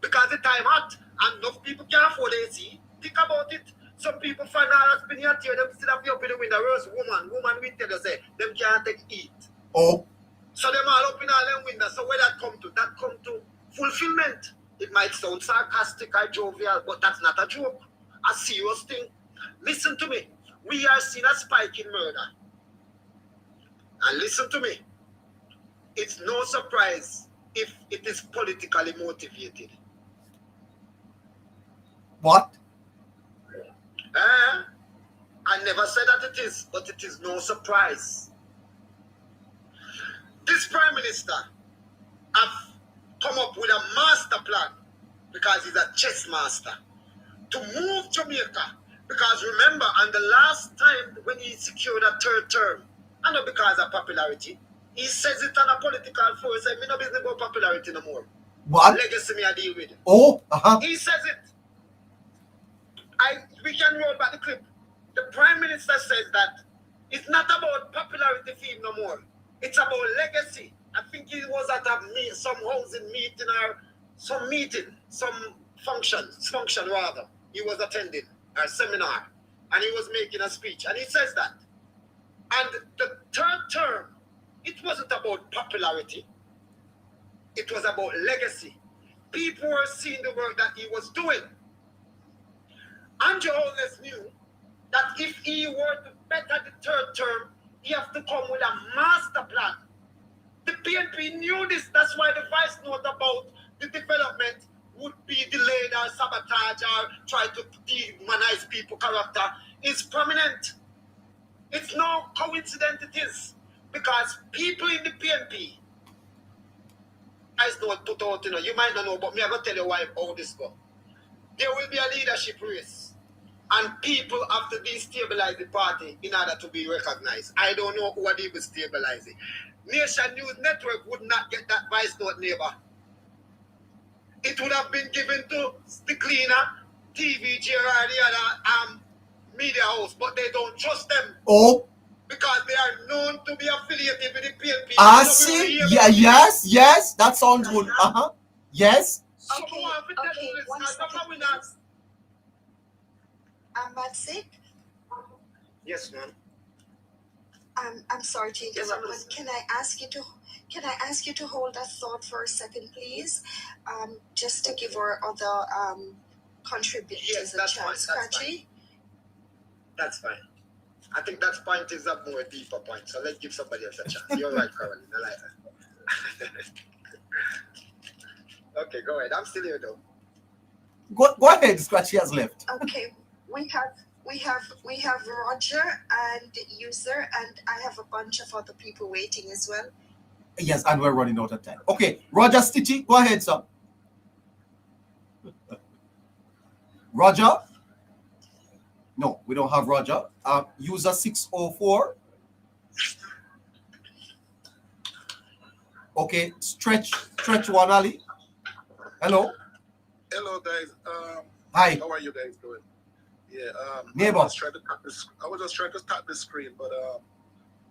Because the time hot and enough people can't afford AC. Think about it. Some people find out spin your tear, them still have to open the window. Whereas woman will tell you say them can't take heat. Oh. So them all open all them windows. So where that come to? That come to fulfillment. It might sound sarcastic or jovial, but that's not a joke. A serious thing. Listen to me. We are seeing a spike in murder. And listen to me. It's no surprise if it is politically motivated. What? I never said that it is, but it is no surprise. This Prime Minister have come up with a master plan because he's a chess master to move Jamaica. Because remember, on the last time when he secured a third term, and not because of popularity, he says it on a political force, I mean, no business about popularity no more. What? Legacy me I deal with. Oh, He says it. We can roll back the clip. The Prime Minister says that it's not about popularity for him no more. It's about legacy. I think he was at some housing meeting or some function rather. He was attending a seminar and he was making a speech and he says that. And the third term, it wasn't about popularity. It was about legacy. People were seeing the work that he was doing. Andrew Holness knew that if he were to better the third term, he have to come with a master plan. The PNP knew this. That's why the vice note about the development would be delayed or sabotage or try to demonize people's character is prominent. It's no coincidence it is. Because people in the PNP, vice note put out, you might not know, but me I'm going to tell you how this go. There will be a leadership race. And people have to destabilize the party in order to be recognized. I don't know who are they stabilizing. Nation News Network would not get that vice note, neighbor. It would have been given to the cleaner, TVG or the other media house, but they don't trust them. Oh. Because they are known to be affiliated with the PNP. I see. Yeah, yes, that sounds good. Yes. Okay. Matsik? Yes, ma'am. I'm sorry to interrupt, but can I ask you to hold that thought for a second, please? Just to give our other contributors a chance. Scratchy? That's fine. I think that point is a more deeper point, so let's give somebody else a chance. You're right, Caroline. I like that. Okay, go ahead. I'm still here, though. Go ahead. Scratchy has left. Okay, we We have Roger and User, and I have a bunch of other people waiting as well. Yes, and we're running out of time. Okay, Roger Stitchy, go ahead, sir. Roger? No, we don't have Roger. User 604. Okay, stretch one, Ali. Hello. Hello, guys. Hi. How are you guys doing? Yeah. Neighbor. I was just trying to tap the screen, but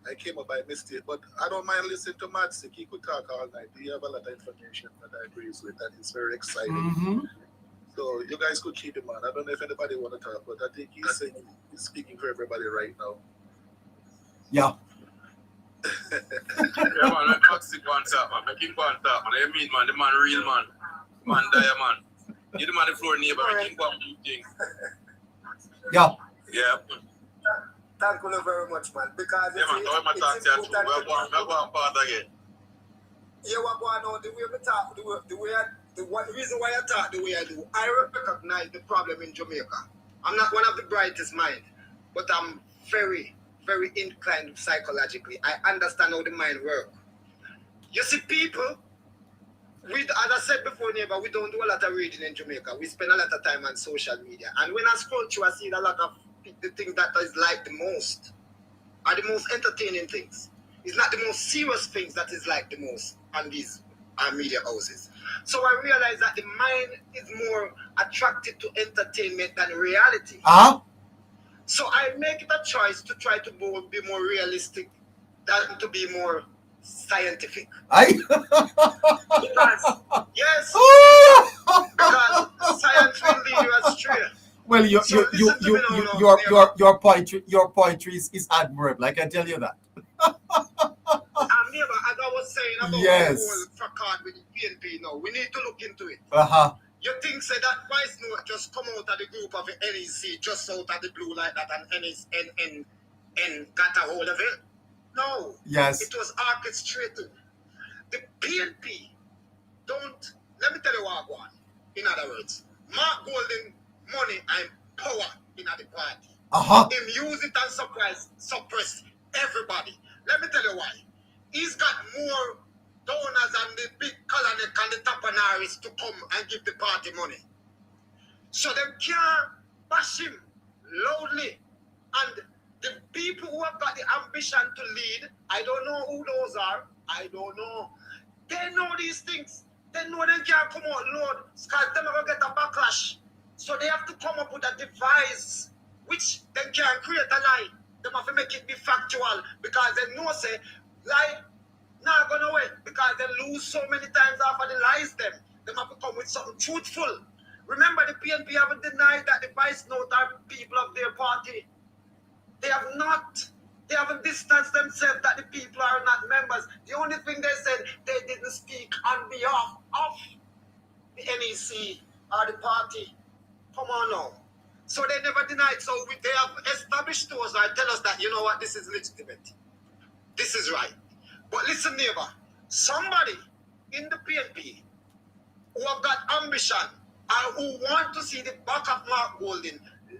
I came up by mistake. But I don't mind listening to Matt Sick. He could talk all night. He have a lot of information that I agree with, and it's very exciting. Mm-hmm. So you guys could keep him on. I don't know if anybody want to talk, but I think he's speaking for everybody right now. Yeah. Yeah, man, Matt Sick on top, man. Make him go on top, man. You mean, man, the man real, man. Man, diamond. You the man the floor neighbor, make him go on do things. Yeah. Yeah. Thank you very much, man. Because yeah, man, no, it's important. We're going part again. Yeah, we're going on the way we talk, the reason why I talk the way I do. I recognize the problem in Jamaica. I'm not one of the brightest minds, but I'm very, very inclined psychologically. I understand how the mind works. You see, people, as I said before, neighbor, we don't do a lot of reading in Jamaica. We spend a lot of time on social media. And when I scroll through, I see a lot of the things that is like the most, are the most entertaining things. It's not the most serious things that is like the most on these media houses. So I realize that the mind is more attracted to entertainment than reality. So I make it a choice to try to be more realistic than to be more scientific. Because, yes, because science will lead you astray. Well, your poetry is admirable. I can tell you that. Neighbor, as I was saying about yes. the whole fracas with the PNP now, we need to look into it. You think say that voice note just come out of the group of the NEC just out of the blue like that and got a hold of it? No. Yes. It was orchestrated. The PNP let me tell you what I want. In other words, Mark Golden money and power in the party. Him use it and suppress everybody. Let me tell you why. He's got more donors and the big colony and the tapanaris to come and give the party money. So they can't bash him loudly. And the people who have got the ambition to lead, I don't know who those are. I don't know. They know these things. They know they can't come out loud because they're not going to get a backlash. So they have to come up with a device which they can create a lie. They have to make it be factual because they know say lie not gonna win because they lose so many times after they lies them. They have to come with something truthful. Remember the PNP haven't denied that the vice note are people of their party. They have not. They haven't distanced themselves that the people are not members. The only thing they said, they didn't speak on behalf of the NEC or the party. Come on now. So they never denied. So they have established to us or tell us that, you know what, this is legitimate. This is right. But listen, neighbor, somebody in the PNP who have got ambition and who want to see the back of Mark Golden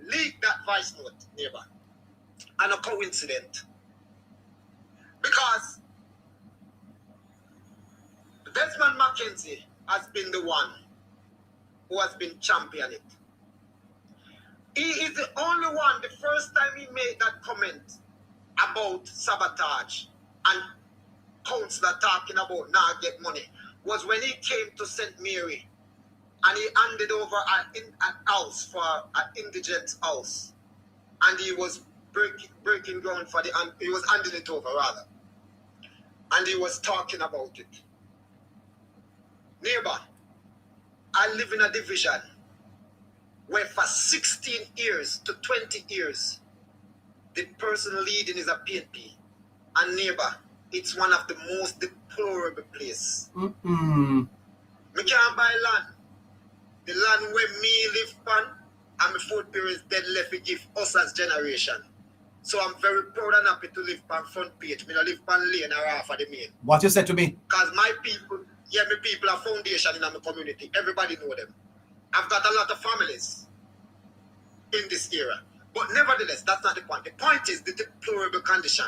leak that vice note, neighbor. And a coincidence. Because Desmond Mackenzie has been the one who has been championing it. He is the only one, the first time he made that comment about sabotage and councillor talking about not get money was when he came to St. Mary and he handed over an house for an indigent house. And he was breaking ground for he was handing it over rather. And he was talking about it. Neighbor, I live in a division where for 16 years to 20 years, the person leading is a PNP. And neighbor, it's one of the most deplorable places. Me can't buy land. The land where me live on and my food parents dead left to give us as generation. So I'm very proud and happy to live on front page. Me no live on lane or half of the main. What you said to me? Because my people, my people are foundation in my community. Everybody know them. I've got a lot of families in this era. But nevertheless, that's not the point. The point is the deplorable condition.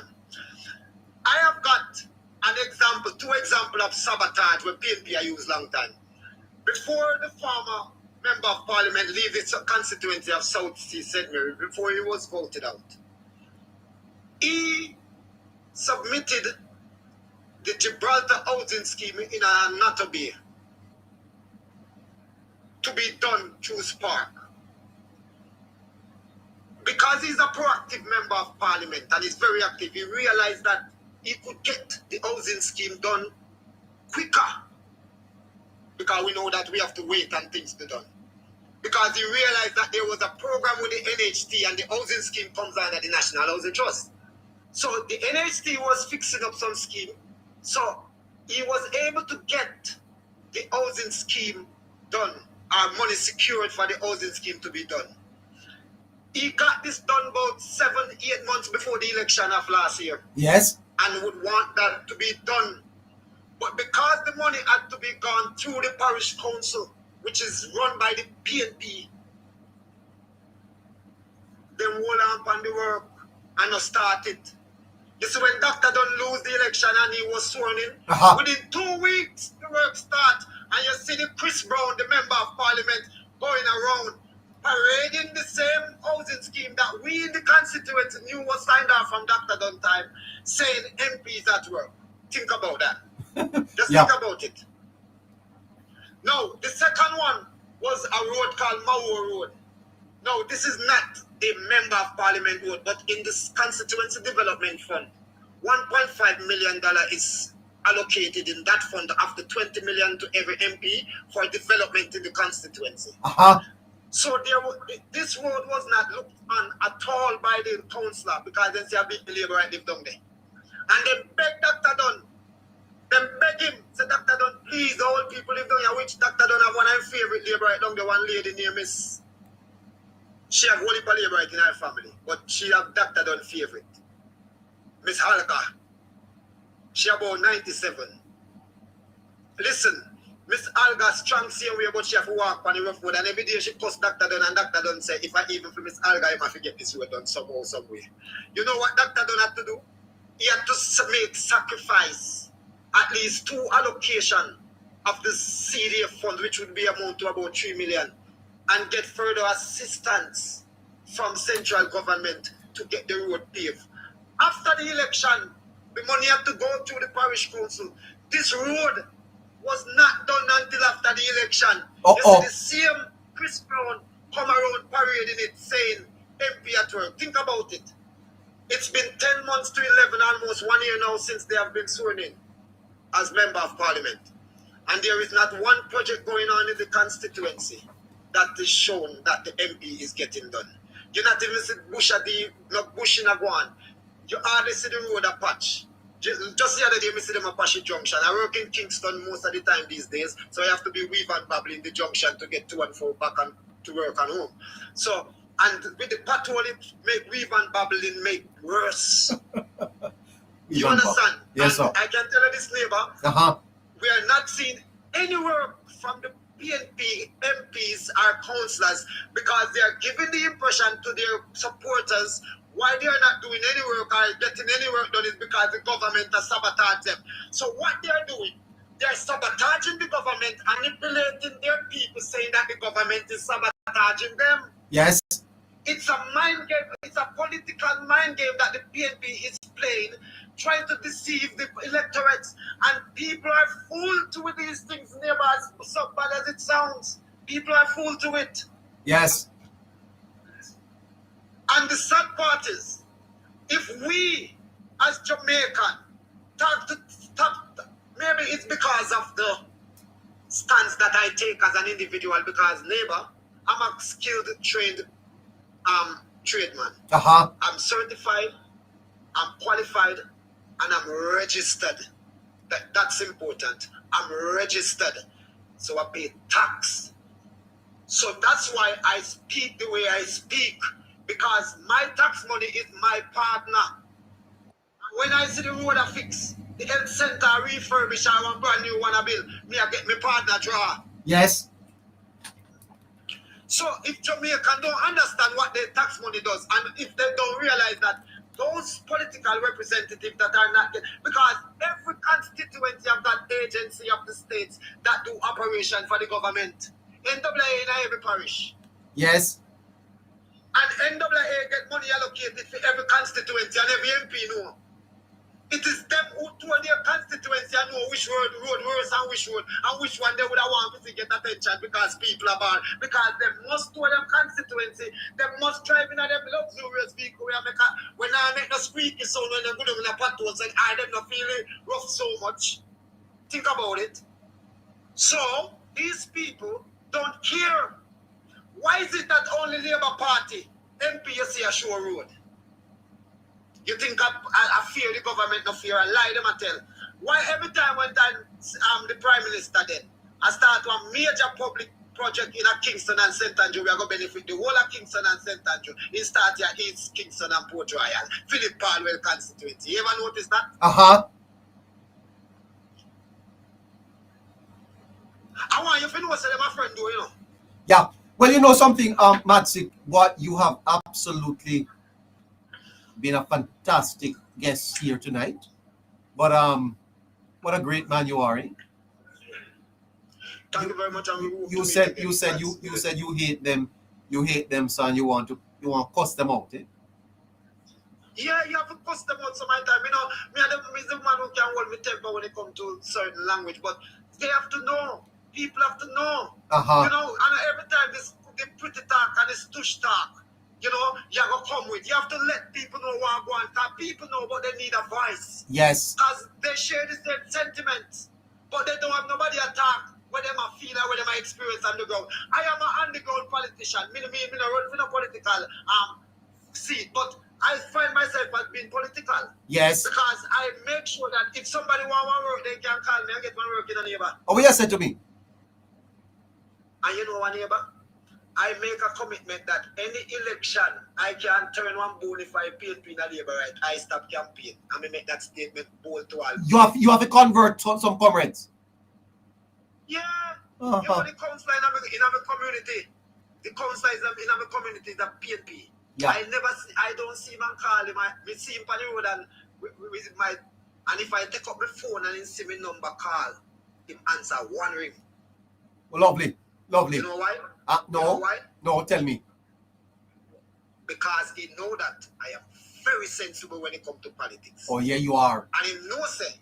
I have got an example, 2 examples of sabotage where PNP I used long time. Before the former member of parliament leave his constituency of South Sea St. Mary, before he was voted out, he submitted the Gibraltar housing scheme in a Nato Bay to be done through Spark. Because he's a proactive member of parliament and he's very active, he realized that he could get the housing scheme done quicker. Because we know that we have to wait and things to be done. Because he realized that there was a program with the NHT and the housing scheme comes under the National Housing Trust. So the NHT was fixing up some scheme. So he was able to get the housing scheme done, or money secured for the housing scheme to be done. He got this done about 7-8 months before the election of last year. Yes. And would want that to be done. But because the money had to be gone through the parish council, which is run by the PNP, they hold on the work and not start it. You see, when Dr. Dunn lose the election and he was sworn in, within 2 weeks the work start, and you see the Chris Brown, the member of parliament, going around parading the same housing scheme that we in the constituency knew was signed off from Dr. Dunn time, saying MPs at work. Think about that. Just think about it. Now, the second one was a road called Mao Road. Now, this is not the member of parliament road, but in this constituency development fund, $1.5 million is allocated in that fund after $20 million to every MP for development in the constituency. So this road was not looked on at all by the councillor because they say a big Labour right live down there. And they beg Dr. Dunn. Them beg him, say, Dr. Dunn, please, the old people live down here, which Dr. Dunn have one of her favorite Labour right down there, one lady named Miss. She have whole heap of Labour right in her family, but she have Dr. Dunn favorite. Miss Halka. She about 97. Listen, Miss Alga strong same way, but she have to walk on the rough road, and every day she cuss Dr. Dunn, and Dr. Dunn say, if I even for Miss Alga, I must get this road done somehow, some way. You know what Dr. Dunn had to do? He had to make sacrifice at least 2 allocation of the CDF fund, which would be amount to about 3 million, and get further assistance from central government to get the road paved. After the election, the money had to go through the parish council. This road was not done until after the election. You see the same Chris Brown come around parading it, saying MP at work. Think about it. It's been 10 months to 11, almost 1 year now since they have been sworn in as member of parliament. And there is not one project going on in the constituency that is shown that the MP is getting done. You not even see bush at the bush in a guan. You hardly see the road a patch. Just the other day, I see them at Pashi Junction. I work in Kingston most of the time these days, so I have to be weave and babble in the junction to get to and fro back and to work and home. So, and with the patrol, it make weave and babbling make worse. You understand? Yes, sir. I can tell you this, neighbor. We are not seeing any work from the PNP MPs or councillors because they are giving the impression to their supporters why they are not doing any work or getting any work done is because the government has sabotaged them. So what they are doing, they are sabotaging the government, manipulating their people, saying that the government is sabotaging them. Yes. It's a mind game. It's a political mind game that the PNP is playing, trying to deceive the electorates. And people are fooled to these things, neighbors, so bad as it sounds. People are fooled to it. Yes. And the sad part is, if we, as Jamaican, maybe it's because of the stance that I take as an individual, because neighbor, I'm a skilled, trained tradesman. I'm certified, I'm qualified, and I'm registered. That's important. I'm registered, so I pay tax. So that's why I speak the way I speak, because my tax money is my partner. When I see the road I fix, the health center refurbish, I want brand new one I build, me I get my partner draw. Yes. So if Jamaican don't understand what their tax money does, and representatives that are not there. Because every constituency have got agency of the states that do operation for the government. NWA in every parish. Yes. And NWA get money allocated for every constituency and every MP know. It is them who told their constituency and know which road worse and which one they would have wanted to get attention because people are bad. Because they must told them constituency, they must drive in a them luxurious vehicle when I make no squeaky sound when they go down in a potholes and I them not feel it rough so much. Think about it. So these people don't care. Why is it that only Labour Party MP you see a show road? You think I fear the government, no fear, I lie them and tell. Why every time when the Prime Minister then, I start a major public project in a Kingston and St. Andrew, we are going to benefit the whole of Kingston and St. Andrew. It starts here East Kingston and Port Royal, Philip Palwell constituency. You ever notice that? Uh-huh. I want you to know, say my friend do, you know. Yeah. Well, you know something, Matsik, what you have absolutely been a fantastic guest here tonight. But what a great man you are, eh? Thank you very much. You said you hate them, son. You want to cuss them out, eh? Yeah, you have to cuss them out some time. You know, me is the man who can hold me temper when it comes to certain language, but they have to know. People have to know. Uh-huh. You know, and every time the pretty talk and this tush talk, you know, you have to come with. You have to let people know what I want. Because people know, but they need a voice. Yes. Because they share the same sentiments, but they don't have nobody to talk where they might feel and where they might experience on the ground. I am an underground politician. Me no run for no political seat, but I find myself as being political. Yes. Because I make sure that if somebody want one work, they can call me and get one work in a neighbor. Oh, what you said to me? And you know what, neighbor? I make a commitment that any election, I can turn one bone if I PNP in a Labour right. I stop campaign. And I make that statement bold to all. You have to convert some comrades. Yeah. Uh-huh. You know the council in our community. The council in our community is a PNP. Yeah. I don't see man call him. I see him on the road and with my, and if I take up my phone and he see my number call, him answer one ring. Oh, lovely. Lovely. You know why? No. You know why? No, tell me. Because he know that I am very sensible when it comes to politics. Oh, yeah, you are. And him know say,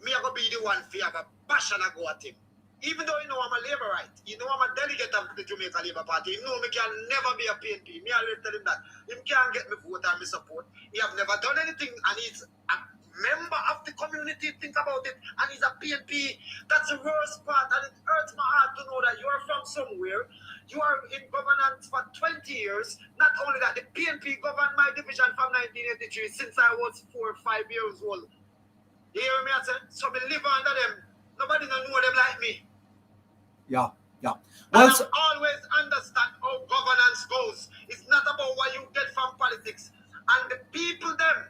me I go be the one for have a passion I go at him. Even though you know I'm a Labourite, you know I'm a delegate of the Jamaica Labour Party, you know me can never be a PNP. Me always tell him that. Him can't get me vote and me support. He have never done anything and he's a member of the community. Think about it. And he's a PNP. That's the worst part and it hurts my heart to know that you are from somewhere. You are in governance for 20 years. Not only that, the PNP governed my division from 1983 since I was 4 or 5 years old. You hear me? I said, so me live under them. Nobody don't know them like me. Yeah. Well, and I always understand how governance goes. It's not about what you get from politics. And the people them,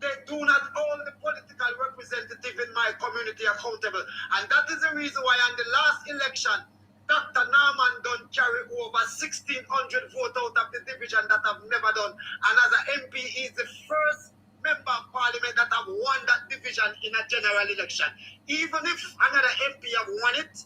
they do not hold the political representative in my community accountable. And that is the reason why on the last election, Dr. Norman done carry over 1,600 votes out of the division that I've never done. And as an MP, he's the first member of parliament that have won that division in a general election. Even if another MP have won it,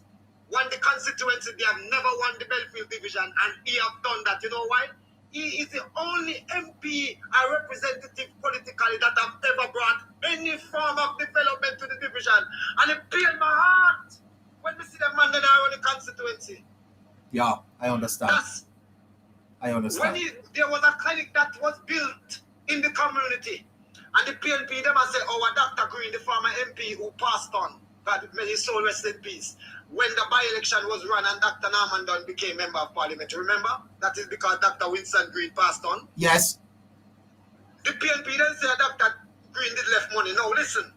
won the constituency, they have never won the Belfield division, and he have done that. You know why? He is the only MP or representative politically that have ever brought any form of development to the division. And it pained my heart when we see the man that are on the constituency. Yeah, I understand. I understand. When there was a clinic that was built in the community, and the PNP, them I say, our Dr. Green, the former MP who passed on, God may his soul rest in peace. When the by-election was run and Dr. Norman Dunn became member of parliament, remember? That is because Dr. Winston Green passed on. Yes. The PNP then say Dr. Green did left money. Now listen,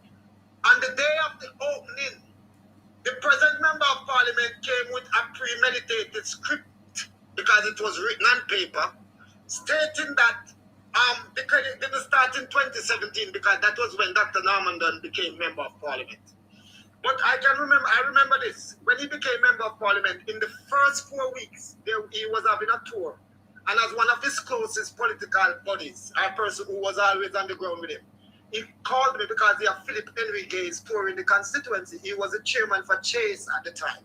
on the day of the opening, the present member of parliament came with a premeditated script because it was written on paper, stating that the credit didn't start in 2017 because that was when Dr. Norman Dunn became member of parliament. But I remember this. When he became member of parliament, in the first 4 weeks, he was having a tour. And as one of his closest political buddies, a person who was always on the ground with him, he called me because he had Philip Enrique is touring the constituency. He was the chairman for Chase at the time.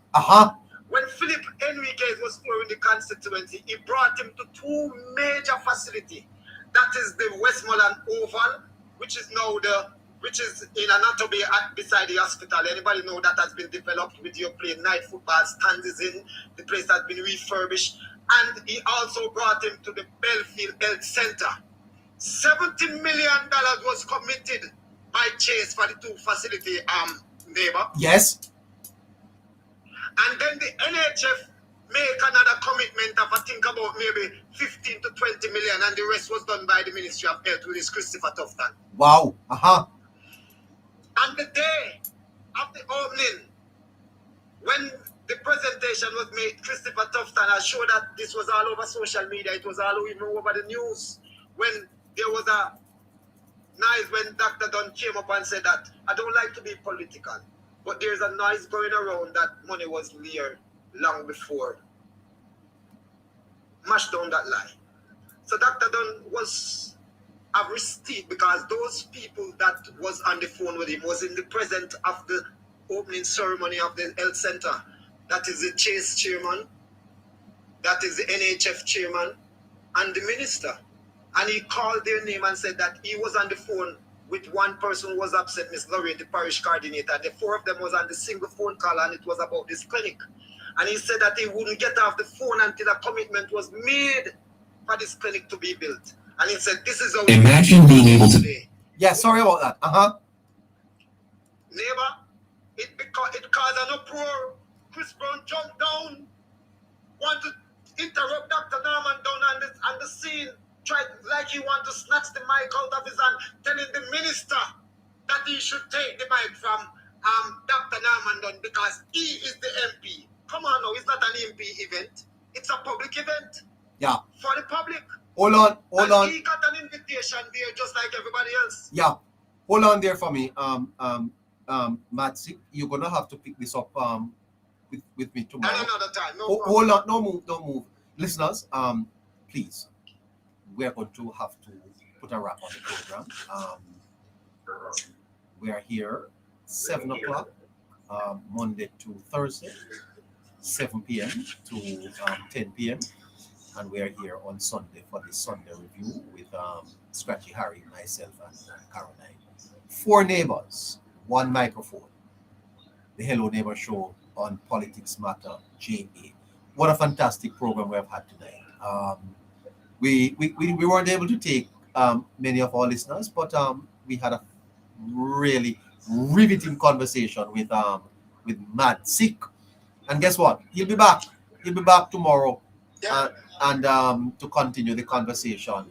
When Philip Enriquez was touring the constituency, he brought him to two major facilities. That is the Westmoreland Oval, which is in Anatomy beside the hospital. Anybody know that has been developed with your playing night football, stands is in, the place has been refurbished. And he also brought him to the Belfield Health Center. $70 million was committed by Chase for the two facility, neighbor. Yes. And then the NHF make another commitment of, I think, about maybe 15 to 20 million, and the rest was done by the Ministry of Health with this Christopher Tufton. Wow. And the day of the opening, when the presentation was made, Christopher Tufton, I showed that this was all over social media, it was all even over the news, when there was a noise when Dr. Dunn came up and said that, I don't like to be political, but there's a noise going around that money was there long before. Mash down that lie. So Dr. Dunn was a receipt because those people that was on the phone with him was in the present of the opening ceremony of the health center. That is the Chase chairman, that is the NHF chairman, and the minister. And he called their name and said that he was on the phone with one person who was upset, Miss Lorraine, the parish coordinator. The four of them was on the single phone call, and it was about this clinic. And he said that he wouldn't get off the phone until a commitment was made for this clinic to be built. And he said, this is how imagine being able to today. Yeah, sorry about that. Neighbor, it caused an uproar. Chris Brown jumped down, wanted to interrupt Dr. Norman down on the scene, tried like he wanted to snatch the mic out of his hand, telling the minister that he should take the mic from Dr. Norman Dunn because he is the MP. Come on now, it's not an MP event. It's a public event. Yeah. For the public. Hold on. He got an invitation there just like everybody else. Yeah. Hold on there for me. Matsik, you're gonna have to pick this up with me tomorrow. And another time. No hold on, don't move. Listeners, please. We're going to have to put a wrap on the program. We are here 7 o'clock, Monday to Thursday, 7 p.m. to 10 p.m. And we are here on Sunday for the Sunday review with Scratchy Harry, myself, and Caroline. 4 neighbors, 1 microphone. The Hello Neighbor show on Politics Matter JA. What a fantastic program we have had tonight. We weren't able to take many of our listeners, but we had a really riveting conversation with Matt Sick. And guess what? He'll be back. He'll be back tomorrow. Yeah. And to continue the conversation.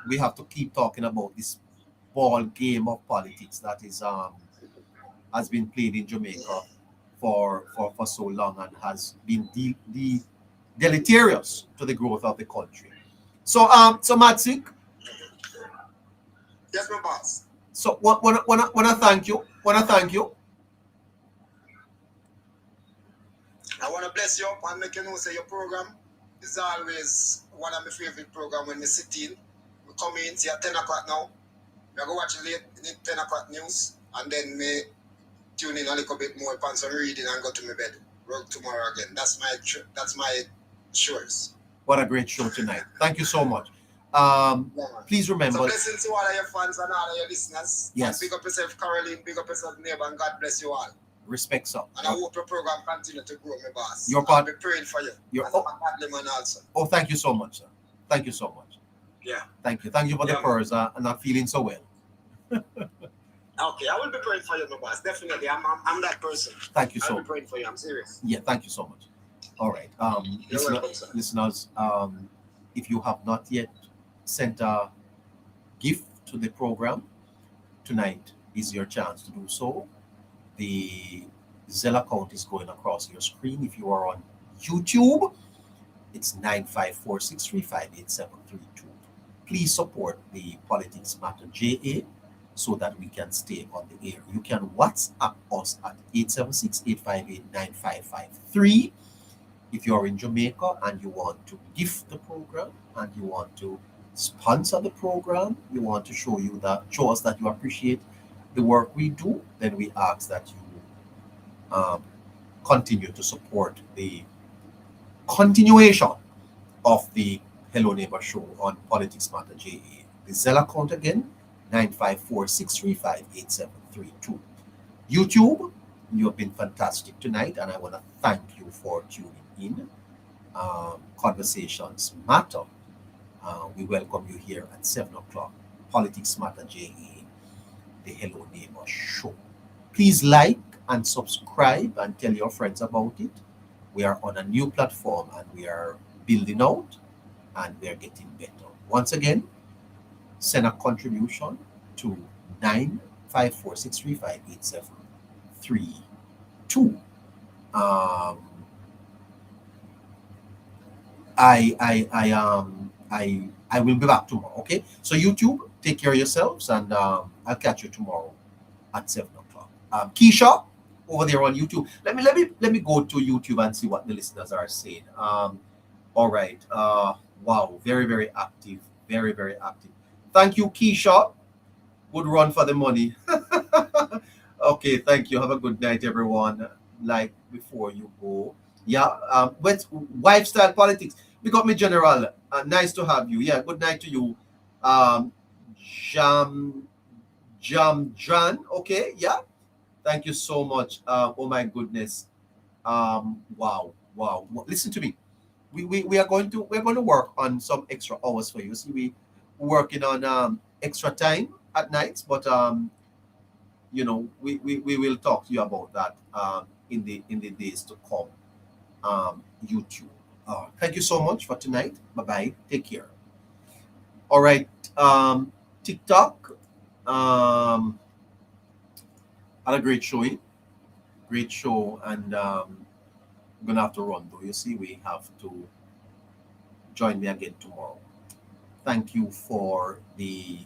We have to keep talking about this ball game of politics that is has been played in Jamaica for so long and has been deleterious to the growth of the country. So Matsik. Yes, my boss. So wanna thank you. I want to bless you up and make you know say your program is always one of my favorite programs when we sit in. We come in, see at 10 o'clock now. We go watch late 10 o'clock news and then me tune in a little bit more upon some reading and go to my bed. Work tomorrow again. That's my choice. What a great show tonight. Thank you so much. Please remember. So blessings to all of your fans and all of your listeners. Yes. And big up yourself, Caroline. Big up yourself, neighbor, and God bless you all. Respect, sir. And I hope your program continue to grow, my boss. I'll be praying for you. As a godly man also. Oh, thank you so much, sir. Thank you so much. Yeah. Thank you for the prayers and not feeling so well. Okay, I will be praying for you, my boss. Definitely, I'm that person. Thank you so much. I'll much. be praying for you. I'm serious. Yeah, thank you so much. All right. Listeners, if you have not yet sent a gift to the program, tonight is your chance to do so. The Zelle account is going across your screen. If you are on YouTube, it's 9546358732. Please support the Politics Matter JA so that we can stay on the air. You can WhatsApp us at 876-858-9553. If you're in Jamaica and you want to gift the program and you want to sponsor the program, you want to show us that you appreciate the work we do, then we ask that you continue to support the continuation of the Hello Neighbor show on Politics Matter JA. The Zelle account again, 954-635-8732. YouTube, you have been fantastic tonight, and I want to thank you for tuning in. Conversations matter. We welcome you here at 7 o'clock. Politics Matter JA, the Hello Neighbor show. Please like and subscribe and tell your friends about it. We are on a new platform and we are building out and we are getting better. Once again, send a contribution to 954-635-8732. I will be back tomorrow. Okay. So YouTube, take care of yourselves, and I'll catch you tomorrow at 7 o'clock. Keisha, over there on YouTube. Let me go to YouTube and see what the listeners are saying. All right. Wow. Very, very active. Very, very active. Thank you, Keisha. Good run for the money. Okay. Thank you. Have a good night, everyone. Like before you go. Yeah. With Lifestyle Politics. We got me, General. Nice to have you. Yeah. Good night to you. Jam Jan. Okay. Yeah. Thank you so much. Oh my goodness. Wow. Listen to me. We're going to work on some extra hours for you. See, we're working on extra time at nights, but we will talk to you about that in the days to come. YouTube. Thank you so much for tonight. Bye bye. Take care. All right. TikTok. Had a great showing. Great show, and I'm gonna have to run though. You see, we have to join me again tomorrow. Thank you for the